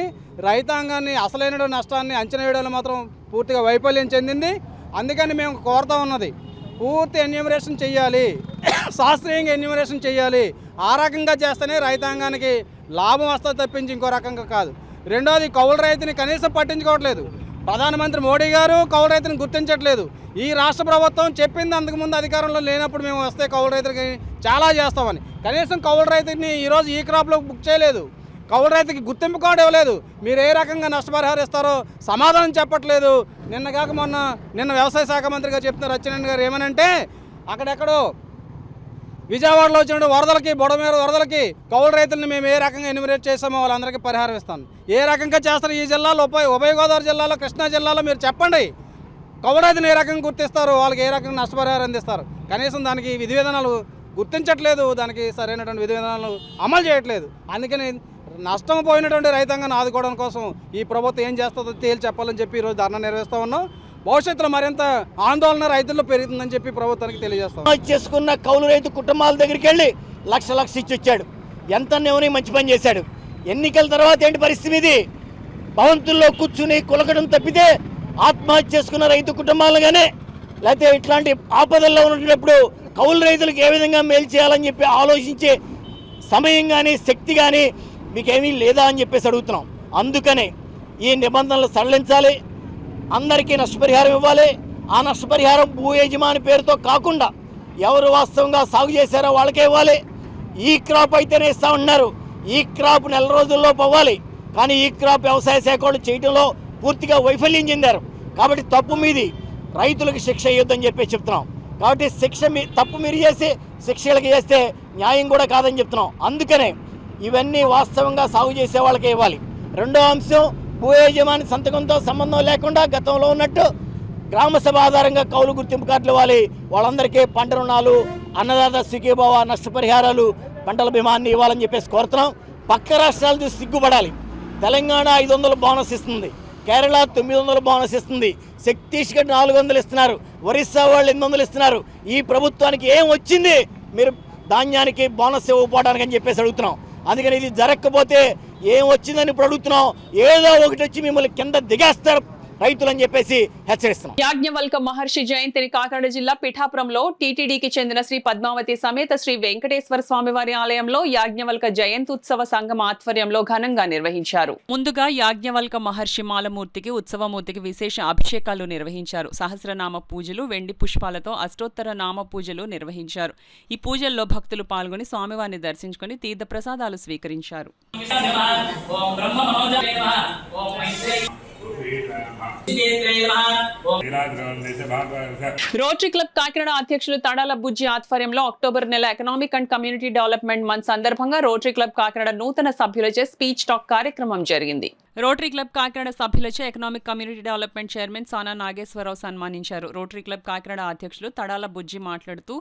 రైతాంగాన్ని అసలైన నష్టాన్ని అంచనా వేయడంలో మాత్రం పూర్తిగా వైఫల్యం చెందింది. అందుకని మేము కోరుతా ఉన్నది, పూర్తి ఎన్యూమరేషన్ చేయాలి, శాస్త్రీయంగా ఎన్యూమరేషన్ చేయాలి. ఆ రకంగా చేస్తేనే రైతాంగానికి లాభం వస్తుంది తప్పించి ఇంకో రకంగా కాదు. రెండోది, కౌలు రైతుని కనీసం పట్టించుకోవట్లేదు. ప్రధానమంత్రి మోడీ గారు కౌలు రైతుని గుర్తించట్లేదు. ఈ రాష్ట్ర ప్రభుత్వం చెప్పింది అంతకుముందు అధికారంలో లేనప్పుడు మేము వస్తే కౌలు రైతులకి చాలా చేస్తామని, కనీసం కౌలు రైతుని ఈరోజు ఈ క్రాప్లో బుక్ చేయలేదు. కౌలు రైతుకి గుర్తింపు కూడా ఇవ్వలేదు. మీరు ఏ రకంగా నష్టపరిహారం ఇస్తారో సమాధానం చెప్పట్లేదు. నిన్న వ్యవసాయ శాఖ మంత్రిగా చెప్తున్నారు అచ్చెన్నాయుడు గారు ఏమనంటే, అక్కడెక్కడో విజయవాడలో వచ్చిన వరదలకి, బొడమేర వరదలకి కౌలు రైతులను మేము ఏ రకంగా ఎన్యూమరేట్ చేసామో వాళ్ళందరికీ పరిహారం ఇస్తాను. ఏ రకంగా చేస్తారు ఈ జిల్లాలో, ఉభయ గోదావరి జిల్లాలో, కృష్ణా జిల్లాలో మీరు చెప్పండి. కౌలు రైతులు ఏ రకంగా గుర్తిస్తారు, వాళ్ళకి ఏ రకంగా నష్టపరిహారం అందిస్తారు. కనీసం దానికి విధి విధానాలు గుర్తించట్లేదు, దానికి సరైనటువంటి విధి విధానాలు అమలు చేయట్లేదు. అందుకని నష్టం పోయినటువంటి రైతాంగాన్ని ఆదుకోవడం కోసం ఈ ప్రభుత్వం ఏం చేస్తుందో తేల్చి చెప్పాలని చెప్పి ఈరోజు ధర్నా నిర్వహిస్తూ ఉన్నాం. భవిష్యత్తులో మరింత ఆందోళన రైతుల్లో పెరుగుతుందని చెప్పి ప్రభుత్వానికి తెలియజేస్తాం. చేసుకున్న కౌలు రైతు కుటుంబాల దగ్గరికి వెళ్ళి లక్ష ఇచ్చి వచ్చాడు. ఎంత మంచి పని చేశాడు. ఎన్నికల తర్వాత ఏంటి పరిస్థితి? ఇది భవంతుల్లో కూర్చుని కులకడం తప్పితే ఆత్మహత్య చేసుకున్న రైతు కుటుంబాలు కానీ, లేకపోతే ఇట్లాంటి ఆపదల్లో ఉన్నప్పుడు కౌలు రైతులకు ఏ విధంగా మేలు చేయాలని చెప్పి ఆలోచించే సమయం కానీ, శక్తి కానీ మీకేమీ లేదా అని చెప్పేసి అడుగుతున్నాం. అందుకనే ఈ నిబంధనలు సడలించాలి, అందరికీ నష్టపరిహారం ఇవ్వాలి. ఆ నష్టపరిహారం భూ యజమాని పేరుతో కాకుండా ఎవరు వాస్తవంగా సాగు చేశారో వాళ్ళకే ఇవ్వాలి. ఈ క్రాప్ అయితేనే ఇస్తామన్నారు. ఈ క్రాప్ 4 రోజుల్లో పోవాలి. కానీ ఈ క్రాప్ వ్యవసాయ శాఖ వాళ్ళు చేయడంలో పూర్తిగా వైఫల్యం చెందారు. కాబట్టి తప్పు మీది, రైతులకు శిక్ష ఇవ్వద్దని చెప్పి చెప్తున్నాం. కాబట్టి తప్పు మీరు చేసి శిక్షలకు చేస్తే న్యాయం కూడా కాదని చెప్తున్నాం. అందుకనే ఇవన్నీ వాస్తవంగా సాగు చేసే వాళ్ళకే ఇవ్వాలి. రెండో అంశం, భూ యజమాని సంతకంతో సంబంధం లేకుండా గతంలో ఉన్నట్టు గ్రామ సభ ఆధారంగా కౌలు గుర్తింపు కార్డులు ఇవ్వాలి. వాళ్ళందరికీ పంట రుణాలు, అన్నదాత సుఖీభవ నష్టపరిహారాలు, పంటల బీమాన్ని ఇవ్వాలని చెప్పేసి కోరుతున్నాం. పక్క రాష్ట్రాలు చూసి సిగ్గుపడాలి. తెలంగాణ 500 బోనస్ ఇస్తుంది, కేరళ 900 బోనస్ ఇస్తుంది, ఛత్తీస్గఢ్ 400 ఇస్తున్నారు, ఒరిస్సా వాళ్ళు 800 ఇస్తున్నారు. ఈ ప్రభుత్వానికి ఏం వచ్చింది? మీరు ధాన్యానికి బోనస్ ఇవ్వకపోవడానికి అని చెప్పేసి అడుగుతున్నాం. అందుకని ఇది జరగకపోతే ఏం వచ్చిందని ఇప్పుడు అడుగుతున్నాం. ఏదో ఒకటి వచ్చి మిమ్మల్ని కింద దిగేస్తారు రైతులని చెప్పేసి హెచ్చరిస్తున్నాం. యాజ్ఞవల్క మహర్షి జయంతిని కాకినాడ జిల్లా పిఠాపురంలో టీటీడీకి చెందిన శ్రీ పద్మావతి సమేత శ్రీ వెంకటేశ్వర స్వామివారి ఆలయంలో యాజ్ఞవల్క జయంత్యుత్సవ సంఘం ఆధ్వర్యంలో ఘనంగా నిర్వహించారు. ముందుగా యాజ్ఞవల్క మహర్షి మాలమూర్తికి, ఉత్సవమూర్తికి విశేష అభిషేకాలు నిర్వహించారు. సహస్రనామ పూజలు, వెండి పుష్పాలతో అష్టోత్తర నామ పూజలు నిర్వహించారు. ఈ పూజల్లో భక్తులు పాల్గొని స్వామివారిని దర్శించుకుని తీర్థ ప్రసాదాలు స్వీకరించారు. ఓం రోటరీ క్లబ్ కాకినాడ అధ్యక్షులు తడాల బుజ్జి ఆధ్వర్యంలో అక్టోబర్ నెల economic and community development month సందర్భంగా రోటరీ క్లబ్ కాకినాడ నూతన సభ్యులచే స్పీచ్ టాక్ కార్యక్రమం జరిగింది. రోటరీ క్లబ్ కాకినాడ సభ్యులచే economic community development chairman Sana Nageswararao సన్మానించారు. రోటరీ క్లబ్ కాకినాడ అధ్యక్షులు తడాల బుజ్జి మాట్లాడుతూ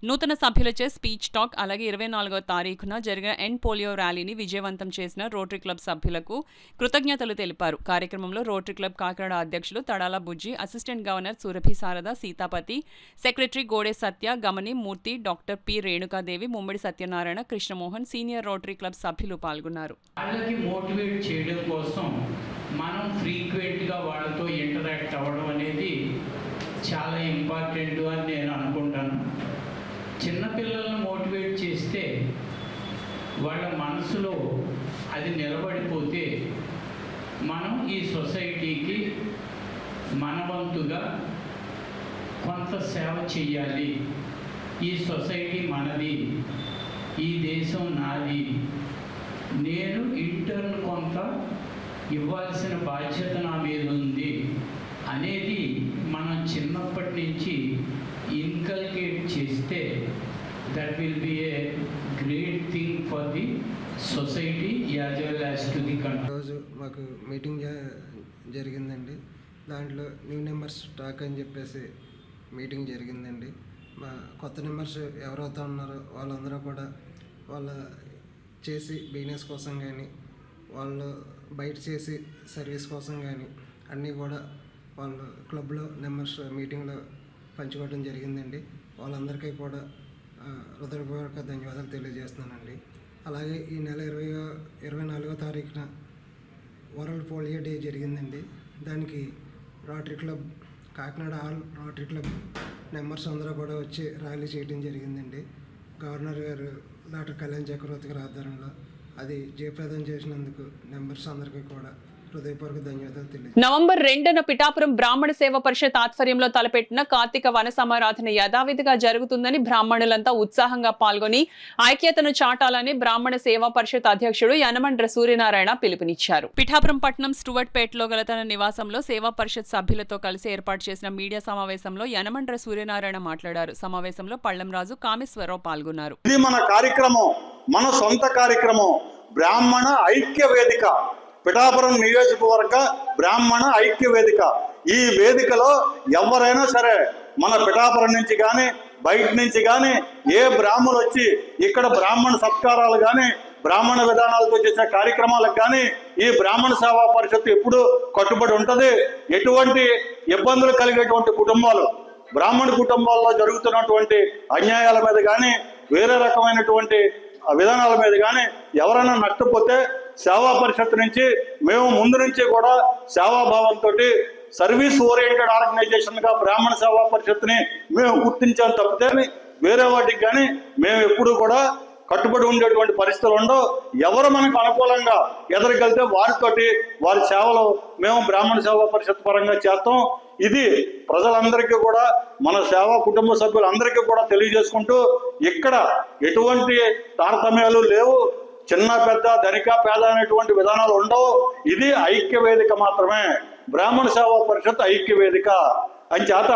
నూతన సభ్యులచే స్పీచ్ టాక్ అలాగే 24వ తారీఖున జరిగిన ఎండ్ పోలియో ర్యాలీని విజయవంతం చేసిన రోటరీ క్లబ్ సభ్యులకు కృతజ్ఞతలు తెలిపారు. కార్యక్రమంలో రోటరీ క్లబ్ కాకినాడ అధ్యక్షులు Tadala Bujji, assistant governor Surabhi Sarada, Seethapathi, secretary Gode Satya, Gamani Murthy, doctor P Renukadevi, Mummidi Satyanarayana, Krishnamohan, senior Rotary Club సభ్యులు పాల్గొన్నారు. మనం ఫ్రీక్వెంట్గా వాళ్ళతో ఇంటరాక్ట్ అవ్వడం అనేది చాలా ఇంపార్టెంట్ అని నేను అనుకుంటాను. చిన్నపిల్లలను మోటివేట్ చేస్తే వాళ్ళ మనసులో అది నిలబడిపోతే మనం ఈ సొసైటీకి మనవంతుగా కొంత సేవ చేయాలి. ఈ సొసైటీ మనది, ఈ దేశం నాది, నేను ఇంటర్న్ కొంత ఇవ్వాల్సిన బాధ్యత నా మీద ఉంది అనేది మనం చిన్నప్పటి నుంచి ఇన్కల్కేట్ చేస్తే that will be a great thing for the society as well as to the country. రోజు మాకు మీటింగ్ జరిగిందండి. దాంట్లో న్యూ నెంబర్స్ టాక్ అని చెప్పేసి మీటింగ్ జరిగిందండి. మా కొత్త నెంబర్స్ ఎవరైతే ఉన్నారో వాళ్ళందరూ కూడా వాళ్ళ చేసి బిజినెస్ కోసం కానీ వాళ్ళు బయట చేసి సర్వీస్ కోసం కానీ అన్నీ కూడా వాళ్ళు క్లబ్లో నెంబర్స్ మీటింగ్లో పంచుకోవడం జరిగిందండి. వాళ్ళందరికీ కూడా హృదయపూర్వక ధన్యవాదాలు తెలియజేస్తున్నానండి. అలాగే ఈ నెల 24వ తారీఖున వరల్డ్ పోలియో డే జరిగిందండి. దానికి rotary Club Kakinada all rotary club members అందరూ కూడా వచ్చి ర్యాలీ చేయడం జరిగిందండి. గవర్నర్ గారు డాక్టర్ కళ్యాణ్ చక్రవర్తి గారి ఆధ్వర్యంలో అది జయప్రదం చేసినందుకు మెంబర్స్ అందరికీ కూడా హృదయపూర్వక ధన్యవాదాలు తెలియజేస్తున్నాను. నవంబర్ 2న పిఠాపురం బ్రాహ్మణ సేవ పరిషత్ ఆధ్వర్యంలో తలపెట్టిన కార్తీక వన సమారాధన యథావిధిగా జరుగుతుందని బ్రాహ్మణులంతా ఉత్సాహంగా పాల్గొని ఐక్యతను చాటాలని బ్రాహ్మణ సేవా పరిషత్ అధ్యక్షుడు యనమండ్ర సూర్యనారాయణ పిలుపునిచ్చారు. పిఠాపురం పట్టణం స్టూవర్ట్పేటలో గల తన నివాసంలో సేవా పరిషత్ సభ్యులతో కలిసి ఏర్పాటు చేసిన మీడియా సమావేశంలో యనమండ్ర సూర్యనారాయణ మాట్లాడారు. సమావేశంలో పళ్లంరాజు, కామేశ్వరరావు పాల్గొన్నారు. ఇది మన కార్యక్రమం, మన సొంత కార్యక్రమం, బ్రాహ్మణ ఐక్య వేదిక, పిఠాపురం నియోజకవర్గ బ్రాహ్మణ ఐక్య వేదిక. ఈ వేదికలో ఎవరైనా సరే మన పిఠాపురం నుంచి కానీ బయట నుంచి కానీ ఏ బ్రాహ్మణులు వచ్చి ఇక్కడ బ్రాహ్మణ సత్కారాలు కానీ బ్రాహ్మణ విధానాలతో చేసే కార్యక్రమాలకు కానీ ఈ బ్రాహ్మణ సేవా పరిషత్తు ఎప్పుడు కట్టుబడి ఉంటుంది. ఎటువంటి ఇబ్బందులు కలిగేటువంటి కుటుంబాలు, బ్రాహ్మణ కుటుంబాల్లో జరుగుతున్నటువంటి అన్యాయాల మీద కానీ వేరే రకమైనటువంటి విధానాల మీద కానీ ఎవరైనా నష్టపోతే సేవా పరిషత్ నుంచి మేము ముందు నుంచి కూడా సేవాభావంతో సర్వీస్ ఓరియంటెడ్ ఆర్గనైజేషన్గా బ్రాహ్మణ సేవా పరిషత్ని మేము గుర్తించాం తప్పితే వేరే వాటికి కానీ మేము ఎప్పుడు కూడా కట్టుబడి ఉండేటువంటి పరిస్థితులు ఉండవు. ఎవరు మనకు అనుకూలంగా ఎదురుకెళ్తే వారితోటి వారి సేవలు మేము బ్రాహ్మణ సేవా పరిషత్ పరంగా చేస్తాం. ఇది ప్రజలందరికీ కూడా మన సేవా కుటుంబ సభ్యులందరికీ కూడా తెలియజేసుకుంటూ ఇక్కడ ఎటువంటి తారతమ్యాలు లేవు. చిన్న పెద్ద ధనిక పేద అనేటువంటి విధానాలు ఉండవు. ఇది ఐక్య వేదిక మాత్రమే, బ్రాహ్మణ సేవా పరిషత్ ఐక్య వేదిక. అంచేత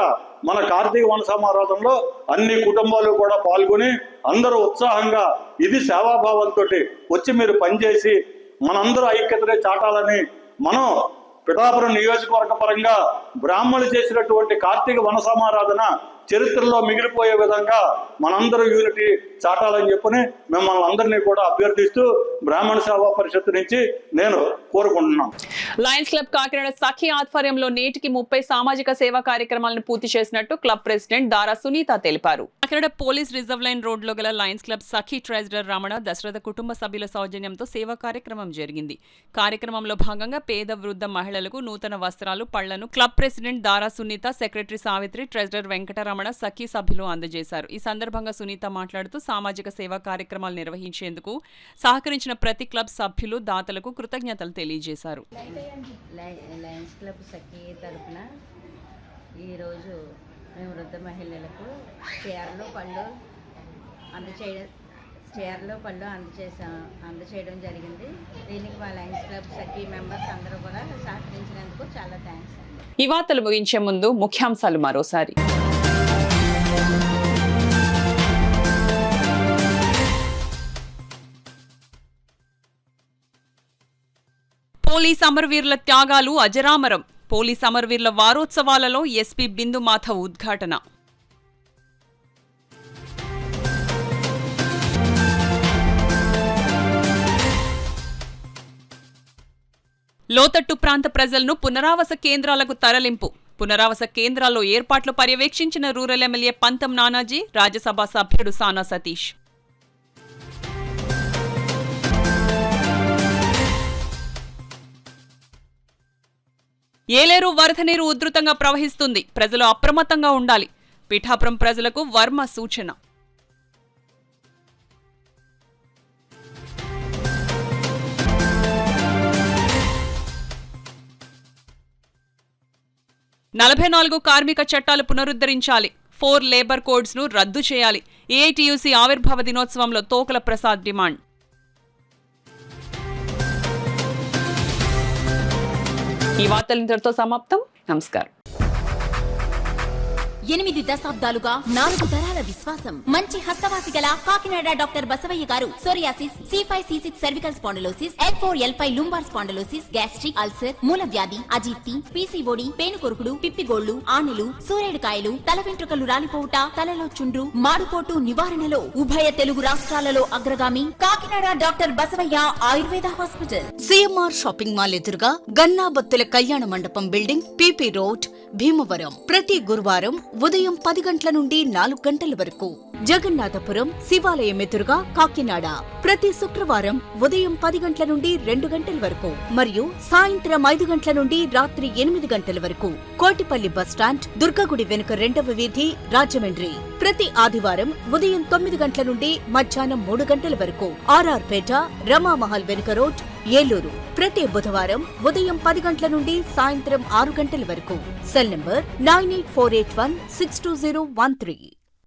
మన కార్తీక వన సమారాధనలో అన్ని కుటుంబాలు కూడా పాల్గొని అందరూ ఉత్సాహంగా ఇది సేవాభావంతో వచ్చి మీరు పనిచేసి మనందరూ ఐక్యతనే చాటాలని మనం పిఠాపురం నియోజకవర్గ పరంగా బ్రాహ్మణులు చేసినటువంటి కార్తీక వన సమారాధన చరిత్రలో మిగిలిపోయే విధంగా మనందరూ యూనిటీ చాటాలని చెప్పని మిమ్మల్ని అందరినీ కూడా అభ్యర్థిస్తూ బ్రాహ్మణ సేవా పరిషత్ నుంచి నేను కోరుకుంటున్నాను. లయన్స్ క్లబ్ కాకినాడ సఖీ ఆధ్వర్యంలో నేటికి 30 సామాజిక సేవా కార్యక్రమాలను పూర్తి చేసినట్టు క్లబ్ ప్రెసిడెంట్ దారా సునీత తెలిపారు. కాకినాడ పోలీస్ రిజర్వ్ లైన్ రోడ్లో గల లయన్స్ క్లబ్ సఖీ ట్రెజరర్ రమణ దశరథ కుటుంబ సభ్యుల సౌజన్యంతో సేవా కార్యక్రమం జరిగింది. కార్యక్రమంలో భాగంగా పేద వృద్ధ మహిళలకు నూతన వస్త్రాలు, పళ్లను క్లబ్ ప్రెసిడెంట్ దారా సునీత, సెక్రటరీ సావిత్రి, ట్రెజరర్ వెంకటరమణ సఖీ సభ్యులు అందజేశారు. ఈ సందర్భంగా సునీత మాట్లాడుతూ సామాజిక సేవా కార్యక్రమాలు నిర్వహించేందుకు సహకరించిన ప్రతి క్లబ్ సభ్యులు, దాతలకు కృతజ్ఞతలు తెలియజేశారు. లయన్స్ క్లబ్ సఖీ తరఫున ఈరోజు మేము వృద్ధ మహిళలకు చీరలు, పళ్ళు అందచేయడం చీరలు పళ్ళు అందచేయడం జరిగింది. దీనికి మా లయన్స్ క్లబ్ సఖీ మెంబర్స్ అందరూ కూడా సహకరించినందుకు చాలా థ్యాంక్స్ అండి. ఈ వార్తలు ముగించే ముందు ముఖ్యాంశాలు మరోసారి. పోలీస్ అమరవీరుల త్యాగాలు అజరామరం. పోలీస్ అమరవీరుల వారోత్సవాలలో ఎస్పీ బిందు మాధవ్ ఉద్ఘాటన. లోతట్టు ప్రాంత ప్రజలను పునరావాస కేంద్రాలకు తరలింపు. పునరావాస కేంద్రాల్లో ఏర్పాట్లు పర్యవేక్షించిన రూరల్ ఎమ్మెల్యే పంతం నానాజీ, రాజ్యసభ సభ్యుడు సానా సతీష్. ఏలేరు వరద నీరు ఉధృతంగా ప్రవహిస్తుంది. ప్రజలు అప్రమత్తంగా ఉండాలి. పిఠాపురం ప్రజలకు వర్మ సూచన. నలభై 44 కార్మిక చట్టాలు పునరుద్ధరించాలి. 4 లేబర్ కోడ్స్ ను రద్దు చేయాలి. ఏఐటీయూసీ ఆవిర్భావ దినోత్సవంలో తోకల ప్రసాద్ డిమాండ్. ఈ వార్తలు ఇంతటితో సమాప్తం. నమస్కారం. 8 దశాబ్దాలుగా 4 తరాల విశ్వాసం. మంచి హస్తవాసి గల కాకినాడ డాక్టర్ బసవయ్య గారు psoriasis, C5, C6 cervical spondylosis, L4, L5 lumbar spondylosis, gastric ulcer, మూల వ్యాధి, అజీర్తి, PCOD, పేనుకొరుకుడు, పిప్పిగోళ్లు, ఆనెలు, సూరేడుకాయలు, తల వెంట్రుకలు రాలిపోవుట, తలలో చుండ్రు, మాడుపోటు నివారణలో ఉభయ తెలుగు రాష్ట్రాలలో అగ్రగామి Kakinada doctor Basavaiah Ayurveda hospital. CMR shopping mall ఎదురుగా గన్నాబత్తుల కళ్యాణ మండపం బిల్డింగ్, PP రోడ్, భీమవరం. ప్రతి గురువారం ఉదయం 10 గంటల నుండి 4 గంటల వరకు. జగన్నాథపురం శివాలయం ఎదురుగా కాకినాడ. ప్రతి శుక్రవారం ఉదయం 10 గంటల నుండి 2 గంటల వరకు మరియు సాయంత్రం 5 గంటల నుండి రాత్రి 8 గంటల వరకు. కోటిపల్లి బస్టాండ్, దుర్గగుడి వెనుక 2వ వీధి, రాజమండ్రి. ప్రతి ఆదివారం ఉదయం 9 గంటల నుండి మధ్యాహ్నం 3 గంటల వరకు. RR పేట, రమామహల్ వెనుక రోడ్, ఏలూరు. ప్రతి బుధవారం ఉదయం 10 గంటల నుండి సాయంత్రం 6 గంటల వరకు. Cell number 9848162013.